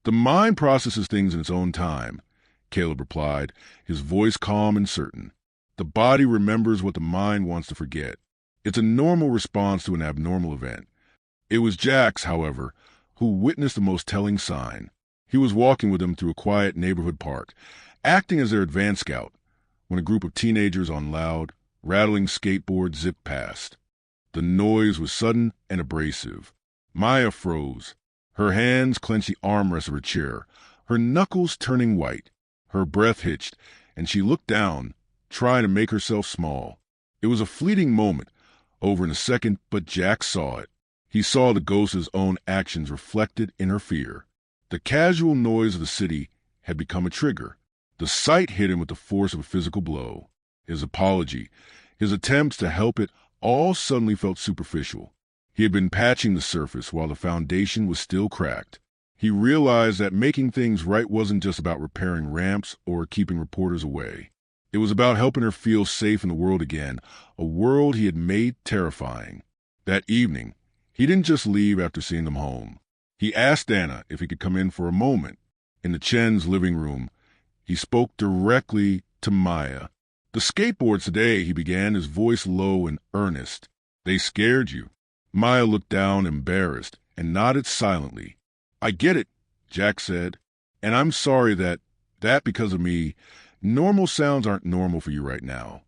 The mind processes things in its own time, Caleb replied, his voice calm and certain. The body remembers what the mind wants to forget. It's a normal response to an abnormal event. It was Jax, however, who witnessed the most telling sign. He was walking with them through a quiet neighborhood park, acting as their advance scout, when a group of teenagers on loud, rattling skateboards zipped past. The noise was sudden and abrasive. Maya froze. Her hands clenched the armrest of her chair, her knuckles turning white. Her breath hitched, and she looked down, trying to make herself small. It was a fleeting moment, over in a second, but Jack saw it. He saw the ghost's own actions reflected in her fear. The casual noise of the city had become a trigger. The sight hit him with the force of a physical blow. His apology, his attempts to help it, all suddenly felt superficial. He had been patching the surface while the foundation was still cracked. He realized that making things right wasn't just about repairing ramps or keeping reporters away. It was about helping her feel safe in the world again, a world he had made terrifying. That evening, he didn't just leave after seeing them home. He asked Anna if he could come in for a moment. In the Chen's living room, he spoke directly to Maya. "The skateboards today," he began, his voice low and earnest. "They scared you." Maya looked down, embarrassed, and nodded silently. "I get it," Jack said, "and I'm sorry that because of me, normal sounds aren't normal for you right now."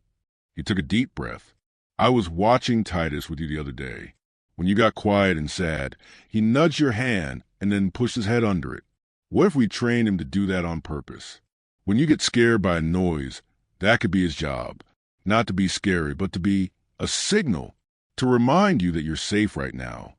He took a deep breath. "I was watching Titus with you the other day. When you got quiet and sad, he nudged your hand and then pushed his head under it. What if we trained him to do that on purpose? When you get scared by a noise, that could be his job. Not to be scary, but to be a signal, to remind you that you're safe right now."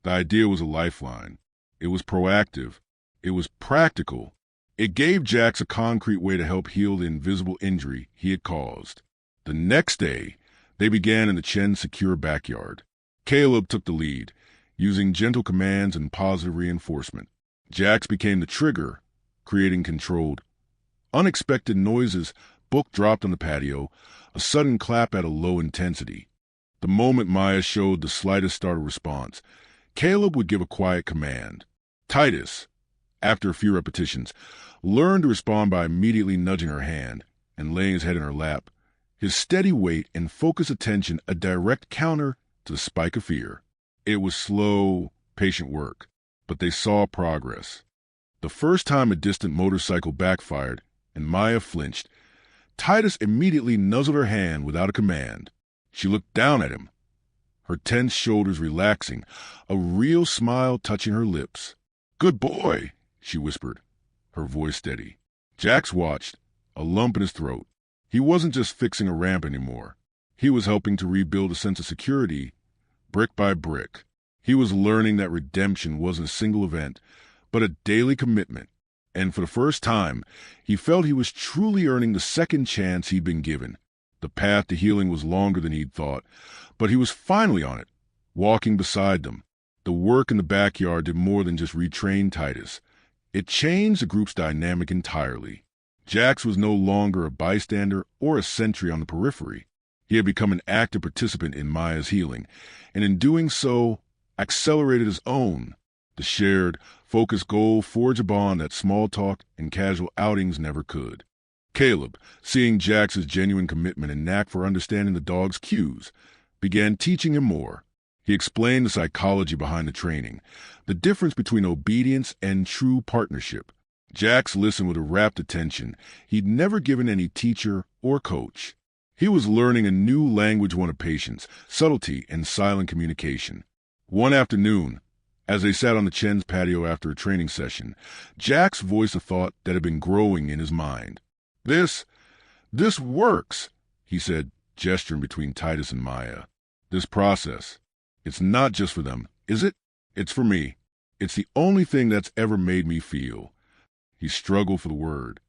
The idea was a lifeline. It was proactive. It was practical. It gave Jax a concrete way to help heal the invisible injury he had caused. The next day, they began in the Chen's secure backyard. Caleb took the lead, using gentle commands and positive reinforcement. Jax became the trigger, creating controlled, unexpected noises. Book dropped on the patio, a sudden clap at a low intensity. The moment Maya showed the slightest startle response, Caleb would give a quiet command. Titus, after a few repetitions, learned to respond by immediately nudging her hand and laying his head in her lap, his steady weight and focused attention a direct counter to the spike of fear. It was slow, patient work, but they saw progress. The first time a distant motorcycle backfired and Maya flinched, Titus immediately nuzzled her hand without a command. She looked down at him, her tense shoulders relaxing, a real smile touching her lips. "Good boy," she whispered, her voice steady. Jax watched, a lump in his throat. He wasn't just fixing a ramp anymore. He was helping to rebuild a sense of security, brick by brick. He was learning that redemption wasn't a single event, but a daily commitment. And for the first time, he felt he was truly earning the second chance he'd been given. The path to healing was longer than he'd thought, but he was finally on it, walking beside them. The work in the backyard did more than just retrain Titus. It changed the group's dynamic entirely. Jax was no longer a bystander or a sentry on the periphery. He had become an active participant in Maya's healing, and in doing so, accelerated his own. The shared, focused goal forged a bond that small talk and casual outings never could. Caleb, seeing Jax's genuine commitment and knack for understanding the dog's cues, began teaching him more. He explained the psychology behind the training, the difference between obedience and true partnership. Jax listened with a rapt attention he'd never given any teacher or coach. He was learning a new language, one of patience, subtlety, and silent communication. One afternoon, as they sat on the Chen's patio after a training session, Jax voiced a thought that had been growing in his mind. This works," he said, gesturing between Titus and Maya. "This process, it's not just for them, is it? It's for me. It's the only thing that's ever made me feel." He struggled for the word.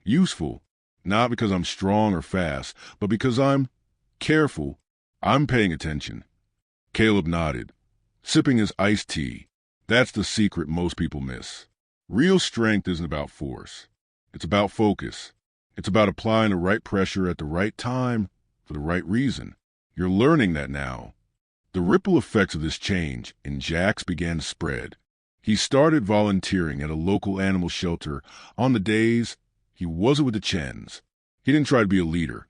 "Useful, not because I'm strong or fast, but because I'm careful. I'm paying attention." Caleb nodded, sipping his iced tea. That's the secret most people miss. Real strength isn't about force. It's about focus. It's about applying the right pressure at the right time for the right reason. You're learning that now. The ripple effects of this change in Jax began to spread. He started volunteering at a local animal shelter on the days he wasn't with the Chens. He didn't try to be a leader.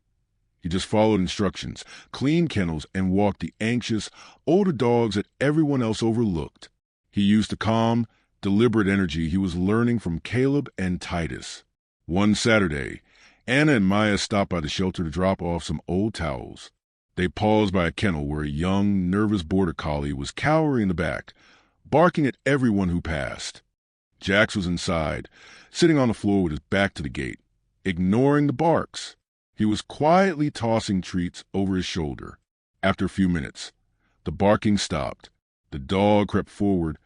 He just followed instructions, cleaned kennels, and walked the anxious, older dogs that everyone else overlooked. He used the calm, deliberate energy he was learning from Caleb and Titus. One Saturday, Anna and Maya stopped by the shelter to drop off some old towels. They paused by a kennel where a young, nervous border collie was cowering in the back, barking at everyone who passed. Jax was inside, sitting on the floor with his back to the gate, ignoring the barks. He was quietly tossing treats over his shoulder. After a few minutes, the barking stopped. The dog crept forward,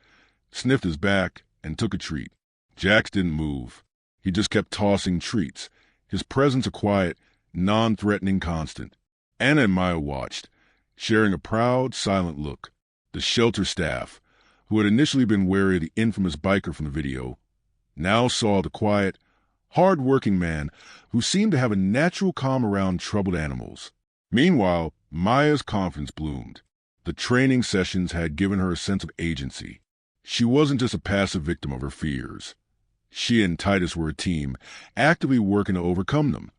sniffed his back, and took a treat. Jax didn't move. He just kept tossing treats, his presence a quiet, non-threatening constant. Anna and Maya watched, sharing a proud, silent look. The shelter staff, who had initially been wary of the infamous biker from the video, now saw the quiet, hard-working man who seemed to have a natural calm around troubled animals. Meanwhile, Maya's confidence bloomed. The training sessions had given her a sense of agency. She wasn't just a passive victim of her fears. She and Titus were a team, actively working to overcome them.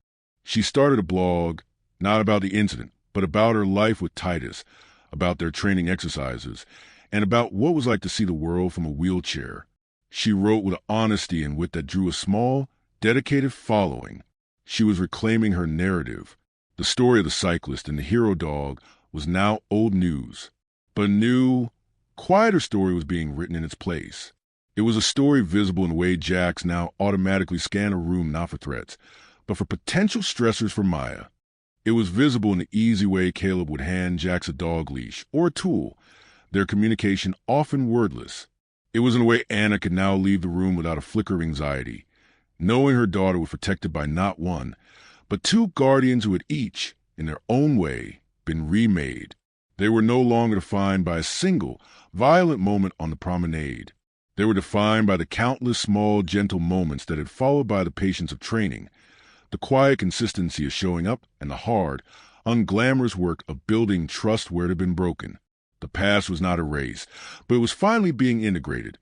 She started a blog, not about the incident, but about her life with Titus, about their training exercises, and about what it was like to see the world from a wheelchair. She wrote with honesty and wit that drew a small, dedicated following. She was reclaiming her narrative. The story of the cyclist and the hero dog was now old news, but a new, quieter story was being written in its place. It was a story visible in the way Jax now automatically scanned a room not for threats, but for potential stressors for Maya. It was visible in the easy way Caleb would hand Jax a dog leash or a tool, their communication often wordless. It was in a way Anna could now leave the room without a flicker of anxiety, knowing her daughter was protected by not one, but two guardians who had each, in their own way, been remade. They were no longer defined by a single, violent moment on the promenade. They were defined by the countless small, gentle moments that had followed by the patience of training, the quiet consistency of showing up, and the hard, unglamorous work of building trust where it had been broken. The past was not erased, but it was finally being integrated,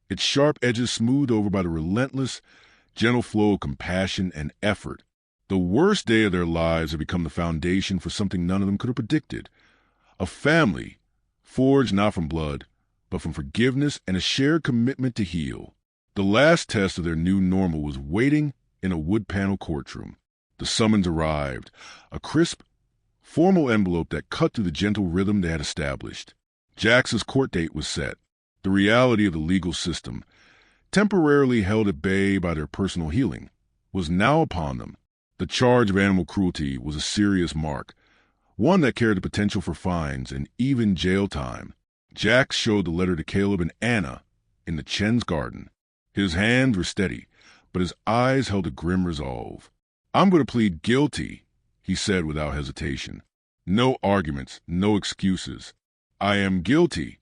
its sharp edges smoothed over by the relentless, gentle flow of compassion and effort. The worst day of their lives had become the foundation for something none of them could have predicted. A family, forged not from blood, but from forgiveness and a shared commitment to heal. The last test of their new normal was waiting in a wood-panel courtroom. The summons arrived, a crisp, formal envelope that cut through the gentle rhythm they had established. Jax's court date was set. The reality of the legal system, temporarily held at bay by their personal healing, was now upon them. The charge of animal cruelty was a serious mark, one that carried the potential for fines and even jail time. Jax showed the letter to Caleb and Anna in the Chen's garden. His hands were steady, but his eyes held a grim resolve. "I'm going to plead guilty," he said without hesitation. "No arguments, no excuses. I am guilty."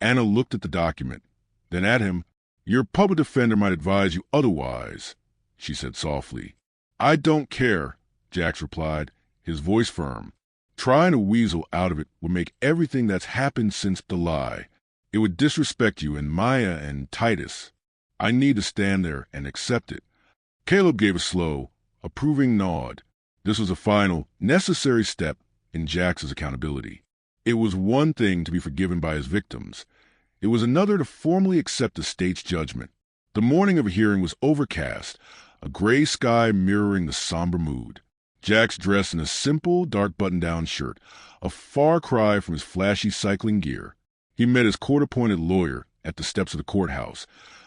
Anna looked at the document, then at him. "Your public defender might advise you otherwise," she said softly. "I don't care," Jax replied, his voice firm. "Trying to weasel out of it would make everything that's happened since the lie. It would disrespect you and Maya and Titus. I need to stand there and accept it." Caleb gave a slow, approving nod. This was a final, necessary step in Jax's accountability. It was one thing to be forgiven by his victims. It was another to formally accept the state's judgment. The morning of a hearing was overcast, a gray sky mirroring the somber mood. Jax dressed in a simple, dark button-down shirt, a far cry from his flashy cycling gear. He met his court-appointed lawyer at the steps of the courthouse,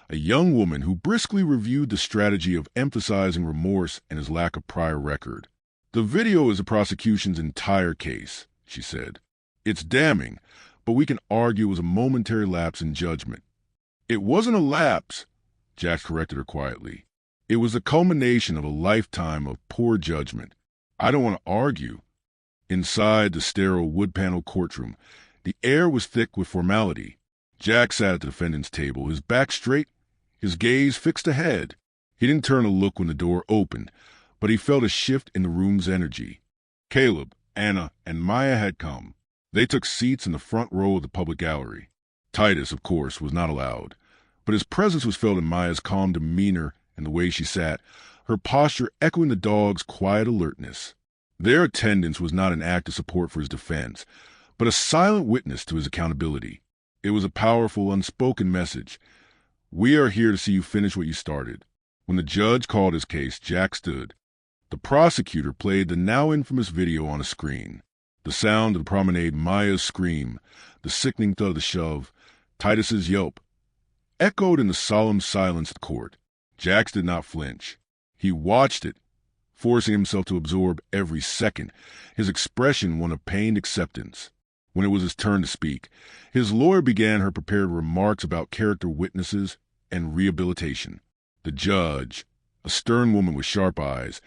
a young woman who briskly reviewed the strategy of emphasizing remorse and his lack of prior record. "The video is the prosecution's entire case," she said. "It's damning, but we can argue it was a momentary lapse in judgment." "It wasn't a lapse," Jax corrected her quietly. "It was the culmination of a lifetime of poor judgment. I don't want to argue." Inside the sterile wood-panel courtroom, the air was thick with formality. Jax sat at the defendant's table, his back straight, his gaze fixed ahead. He didn't turn to look when the door opened, but he felt a shift in the room's energy. Caleb, Anna, and Maya had come. They took seats in the front row of the public gallery. Titus, of course, was not allowed, but his presence was felt in Maya's calm demeanor and the way she sat, her posture echoing the dog's quiet alertness. Their attendance was not an act of support for his defense, but a silent witness to his accountability. It was a powerful, unspoken message. "We are here to see you finish what you started." When the judge called his case, Jack stood. The prosecutor played the now infamous video on a screen. The sound of the promenade, Maya's scream, the sickening thud of the shove, Titus's yelp, echoed in the solemn silence of the court. Jax did not flinch. He watched it, forcing himself to absorb every second, his expression one of pained acceptance. When it was his turn to speak, his lawyer began her prepared remarks about character witnesses and rehabilitation. The judge, A stern woman with sharp eyes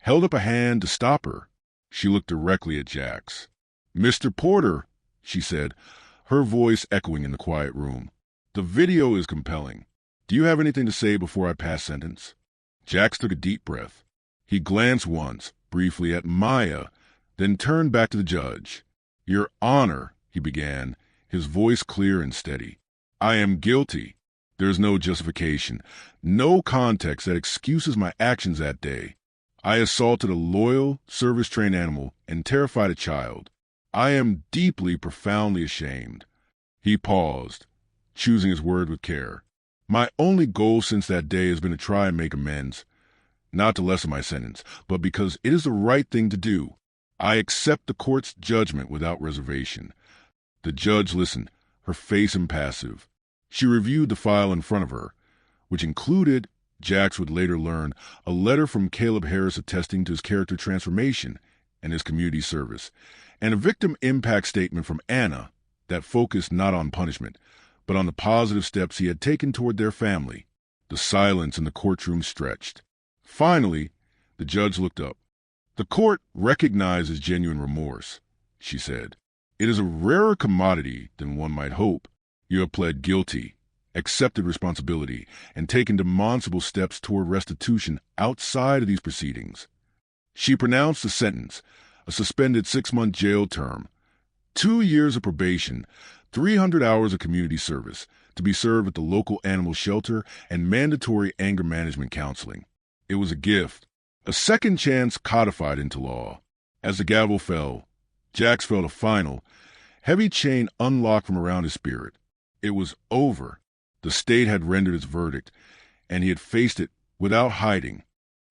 held up a hand to stop her. She looked directly at Jax. "Mr. Porter," she said, her voice echoing in the quiet room. "The video is compelling. Do you have anything to say before I pass sentence?" Jax took a deep breath. He glanced once, briefly, at Maya, then turned back to the judge. "Your Honor," he began, his voice clear and steady. "I am guilty. There is no justification, no context that excuses my actions that day. I assaulted a loyal, service-trained animal and terrified a child. I am deeply, profoundly ashamed." He paused, choosing his word with care. "My only goal since that day has been to try and make amends, not to lessen my sentence, but because it is the right thing to do. I accept the court's judgment without reservation." The judge listened, her face impassive. She reviewed the file in front of her, which included, Jax would later learn, a letter from Caleb Harris attesting to his character transformation and his community service, and a victim impact statement from Anna that focused not on punishment, but on the positive steps he had taken toward their family. The silence in the courtroom stretched. Finally, the judge looked up. "The court recognizes genuine remorse," she said. "It is a rarer commodity than one might hope. You have pled guilty, accepted responsibility, and taken demonstrable steps toward restitution outside of these proceedings." She pronounced the sentence, a suspended 6-month jail term, 2 years of probation, 300 hours of community service, to be served at the local animal shelter, and mandatory anger management counseling. It was a gift, a second chance codified into law. As the gavel fell, Jax felt a final, heavy chain unlocked from around his spirit. It was over. The state had rendered its verdict, and he had faced it without hiding.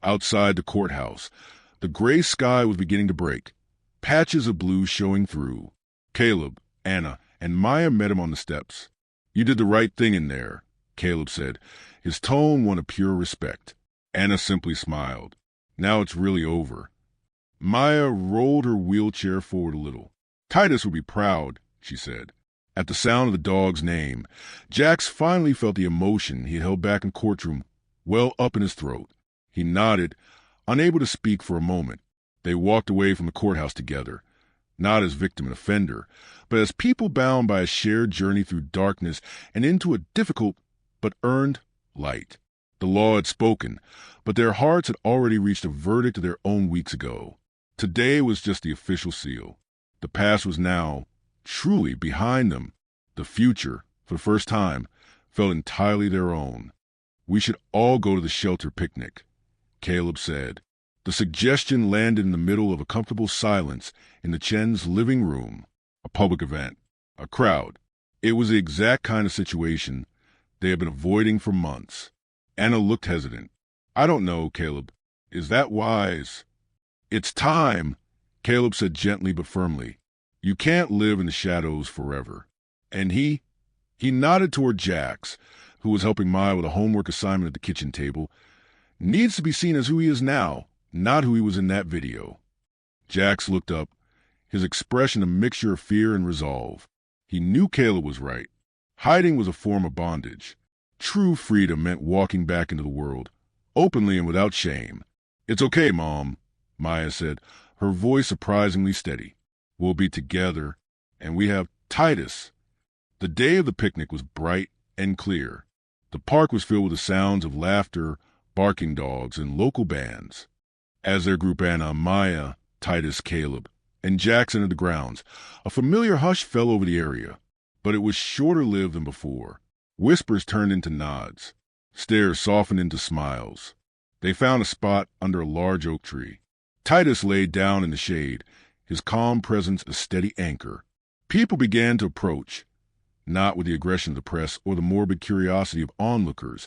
Outside the courthouse, the gray sky was beginning to break, patches of blue showing through. Caleb, Anna, and Maya met him on the steps. "You did the right thing in there," Caleb said, his tone one of pure respect. Anna simply smiled. "Now it's really over." Maya rolled her wheelchair forward a little. "Titus would be proud," she said. At the sound of the dog's name, Jax finally felt the emotion he had held back in courtroom well up in his throat. He nodded, unable to speak for a moment. They walked away from the courthouse together, not as victim and offender, but as people bound by a shared journey through darkness and into a difficult but earned light. The law had spoken, but their hearts had already reached a verdict of their own weeks ago. Today was just the official seal. The past was now truly behind them. The future, for the first time, felt entirely their own. "We should all go to the shelter picnic," Caleb said. The suggestion landed in the middle of a comfortable silence in the Chen's living room. A public event. A crowd. It was the exact kind of situation they had been avoiding for months. Anna looked hesitant. "I don't know, Caleb. Is that wise?" "It's time," Caleb said gently but firmly. "You can't live in the shadows forever." And he nodded toward Jax, who was helping Maya with a homework assignment at the kitchen table. "Needs to be seen as who he is now, not who he was in that video." Jax looked up, his expression a mixture of fear and resolve. He knew Caleb was right. Hiding was a form of bondage. True freedom meant walking back into the world, openly and without shame. "It's okay, Mom," Maya said, her voice surprisingly steady. "We'll be together, and we have Titus." The day of the picnic was bright and clear. The park was filled with the sounds of laughter, barking dogs, and local bands. As their group Anna, Maya, Titus, Caleb, and Jax entered the grounds, a familiar hush fell over the area, but it was shorter lived than before. Whispers turned into nods. Stares softened into smiles. They found a spot under a large oak tree. Titus laid down in the shade, his calm presence a steady anchor. People began to approach, not with the aggression of the press or the morbid curiosity of onlookers,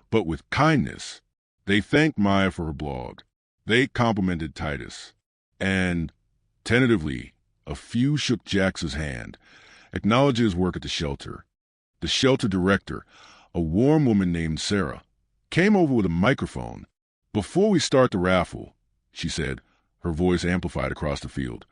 but with kindness. They thanked Maya for her blog. They complimented Titus. And, tentatively, a few shook Jax's hand, acknowledging his work at the shelter. The shelter director, a warm woman named Sarah, came over with a microphone. "Before we start the raffle," she said, her voice amplified across the field,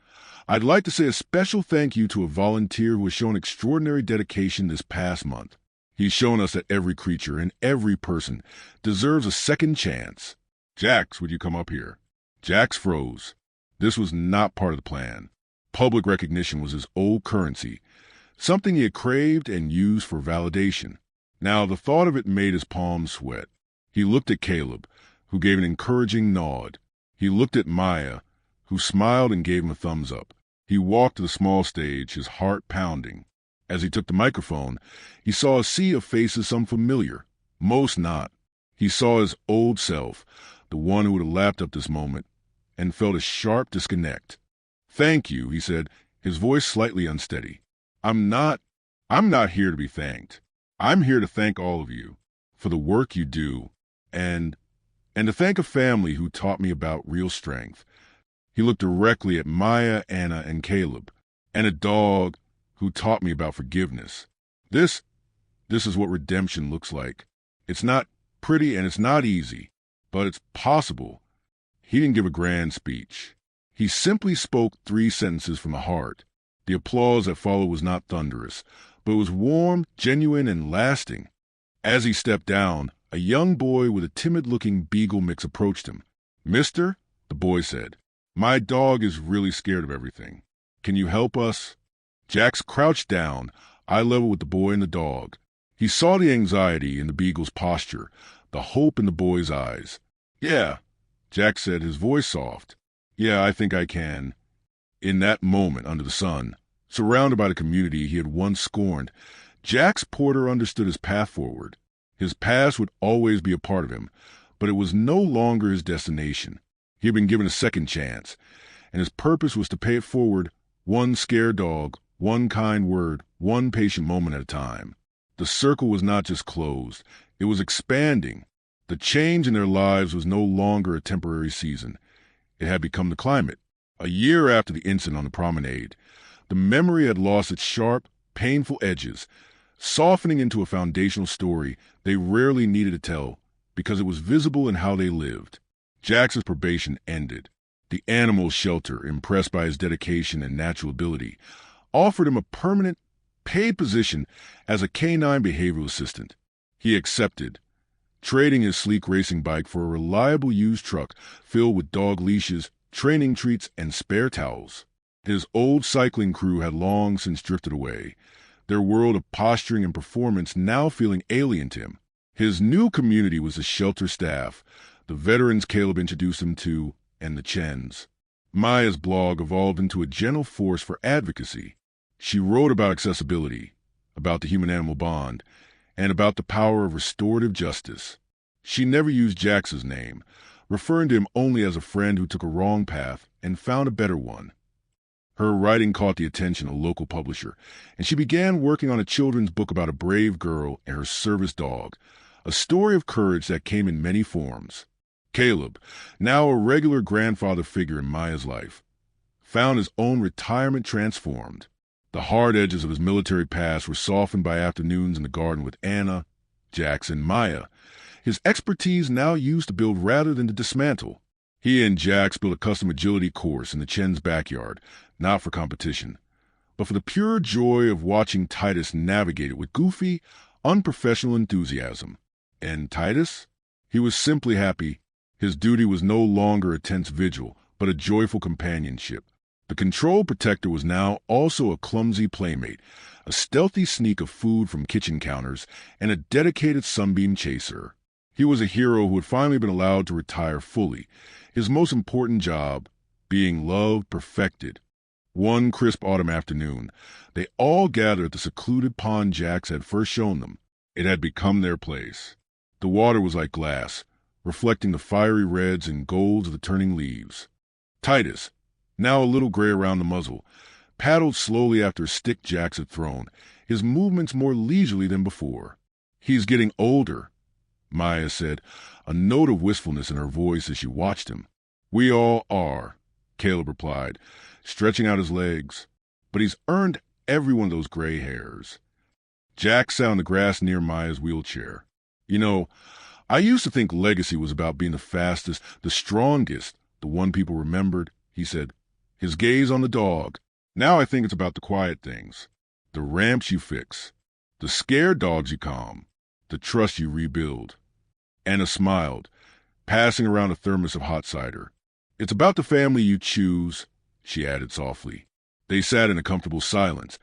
"I'd like to say a special thank you to a volunteer who has shown extraordinary dedication this past month. He's shown us that every creature and every person deserves a second chance. Jax, would you come up here? Jax froze. This was not part of the plan. Public recognition was his old currency, something he had craved and used for validation. Now, the thought of it made his palms sweat. He looked at Caleb, who gave an encouraging nod. He looked at Maya, who smiled and gave him a thumbs up. He walked to the small stage, his heart pounding. As he took the microphone, he saw a sea of faces, some familiar, most not. He saw his old self, the one who would have lapped up this moment, and felt a sharp disconnect. "Thank you," he said, his voice slightly unsteady. I'm not here to be thanked. I'm here to thank all of you for the work you do, and to thank a family who taught me about real strength." He looked directly at Maya, Anna, and Caleb, and a dog who taught me about forgiveness. This is what redemption looks like. It's not pretty and it's not easy, but it's possible. He didn't give a grand speech. He simply spoke 3 sentences from the heart. The applause that followed was not thunderous, but it was warm, genuine, and lasting. As he stepped down, a young boy with a timid-looking beagle mix approached him. "Mister," the boy said, "my dog is really scared of everything. Can you help us?" Jax crouched down, eye level with the boy and the dog. He saw the anxiety in the beagle's posture, the hope in the boy's eyes. "Yeah," Jax said, his voice soft. "Yeah, I think I can." In that moment under the sun, surrounded by the community he had once scorned, Jax Porter understood his path forward. His past would always be a part of him, but it was no longer his destination. He had been given a second chance, and his purpose was to pay it forward, one scared dog, one kind word, one patient moment at a time. The circle was not just closed, it was expanding. The change in their lives was no longer a temporary season. It had become the climate. A year after the incident on the promenade, the memory had lost its sharp, painful edges, softening into a foundational story they rarely needed to tell because it was visible in how they lived. Jax's probation ended. The animal shelter, impressed by his dedication and natural ability, offered him a permanent, paid position as a canine behavioral assistant. He accepted, trading his sleek racing bike for a reliable used truck filled with dog leashes, training treats, and spare towels. His old cycling crew had long since drifted away, their world of posturing and performance now feeling alien to him. His new community was the shelter staff, the veterans Caleb introduced him to, and the Chens. Maya's blog evolved into a gentle force for advocacy. She wrote about accessibility, about the human-animal bond, and about the power of restorative justice. She never used Jax's name, referring to him only as a friend who took a wrong path and found a better one. Her writing caught the attention of a local publisher, and she began working on a children's book about a brave girl and her service dog, a story of courage that came in many forms. Caleb, now a regular grandfather figure in Maya's life, found his own retirement transformed. The hard edges of his military past were softened by afternoons in the garden with Anna, Jax, and Maya, his expertise now used to build rather than to dismantle. He and Jax built a custom agility course in the Chen's backyard, not for competition, but for the pure joy of watching Titus navigate it with goofy, unprofessional enthusiasm. And Titus? He was simply happy. His duty was no longer a tense vigil, but a joyful companionship. The control protector was now also a clumsy playmate, a stealthy sneak of food from kitchen counters, and a dedicated sunbeam chaser. He was a hero who had finally been allowed to retire fully, his most important job being loved perfected. One crisp autumn afternoon, they all gathered at the secluded pond Jax had first shown them. It had become their place. The water was like glass, reflecting the fiery reds and golds of the turning leaves. Titus, now a little gray around the muzzle, paddled slowly after a stick Jax had thrown, his movements more leisurely than before. "He's getting older," Maya said, a note of wistfulness in her voice as she watched him. "We all are," Caleb replied, stretching out his legs. "But he's earned every one of those gray hairs." Jax sat on the grass near Maya's wheelchair. "You know, I used to think legacy was about being the fastest, the strongest, the one people remembered," he said, his gaze on the dog. "Now I think it's about the quiet things, the ramps you fix, the scared dogs you calm, the trust you rebuild." Anna smiled, passing around a thermos of hot cider. "It's about the family you choose," she added softly. They sat in a comfortable silence,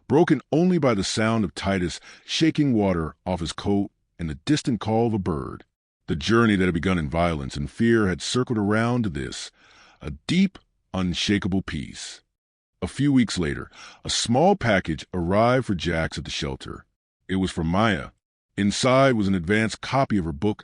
broken only by the sound of Titus shaking water off his coat and the distant call of a bird. The journey that had begun in violence and fear had circled around to this, a deep, unshakable peace. A few weeks later, a small package arrived for Jax at the shelter. It was from Maya. Inside was an advanced copy of her book,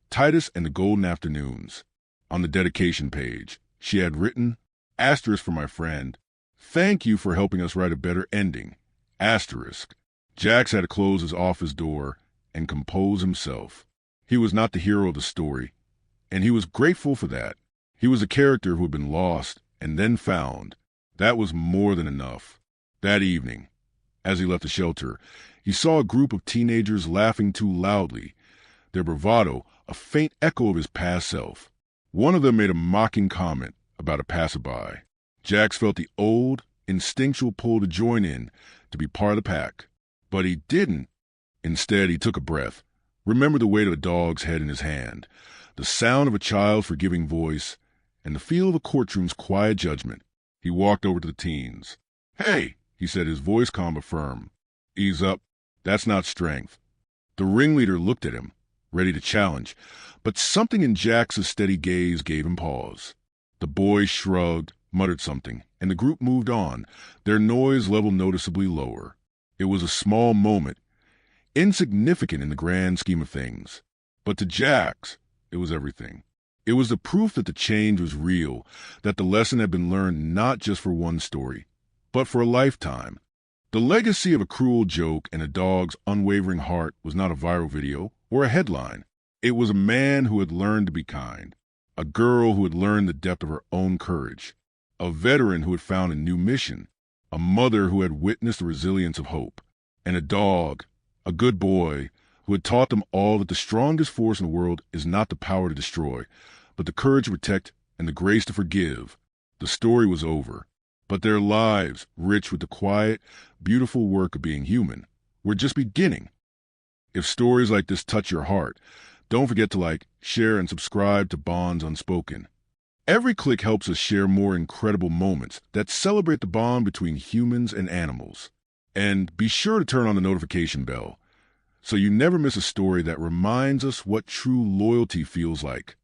Titus and the Golden Afternoons. On the dedication page, she had written, "Asterisk for my friend. Thank you for helping us write a better ending. Asterisk." Jax had to close his office door and compose himself. He was not the hero of the story, and he was grateful for that. He was a character who had been lost and then found. That was more than enough. That evening, as he left the shelter, he saw a group of teenagers laughing too loudly, their bravado a faint echo of his past self. One of them made a mocking comment about a passerby. Jax felt the old, instinctual pull to join in, to be part of the pack. But he didn't. Instead, he took a breath, remembered the weight of a dog's head in his hand, the sound of a child's forgiving voice, and the feel of a courtroom's quiet judgment. He walked over to the teens. "Hey," he said, his voice calm but firm. "Ease up. That's not strength." The ringleader looked at him, ready to challenge, but something in Jax's steady gaze gave him pause. The boy shrugged, muttered something, and the group moved on, their noise level noticeably lower. It was a small moment, insignificant in the grand scheme of things. But to Jax, it was everything. It was the proof that the change was real, that the lesson had been learned not just for one story, but for a lifetime. The legacy of a cruel joke and a dog's unwavering heart was not a viral video or a headline. It was a man who had learned to be kind, a girl who had learned the depth of her own courage, a veteran who had found a new mission, a mother who had witnessed the resilience of hope, and a dog, a good boy, who had taught them all that the strongest force in the world is not the power to destroy, but the courage to protect and the grace to forgive. The story was over, but their lives, rich with the quiet, beautiful work of being human, were just beginning. If stories like this touch your heart, don't forget to like, share, and subscribe to Bonds Unspoken. Every click helps us share more incredible moments that celebrate the bond between humans and animals. And be sure to turn on the notification bell so you never miss a story that reminds us what true loyalty feels like.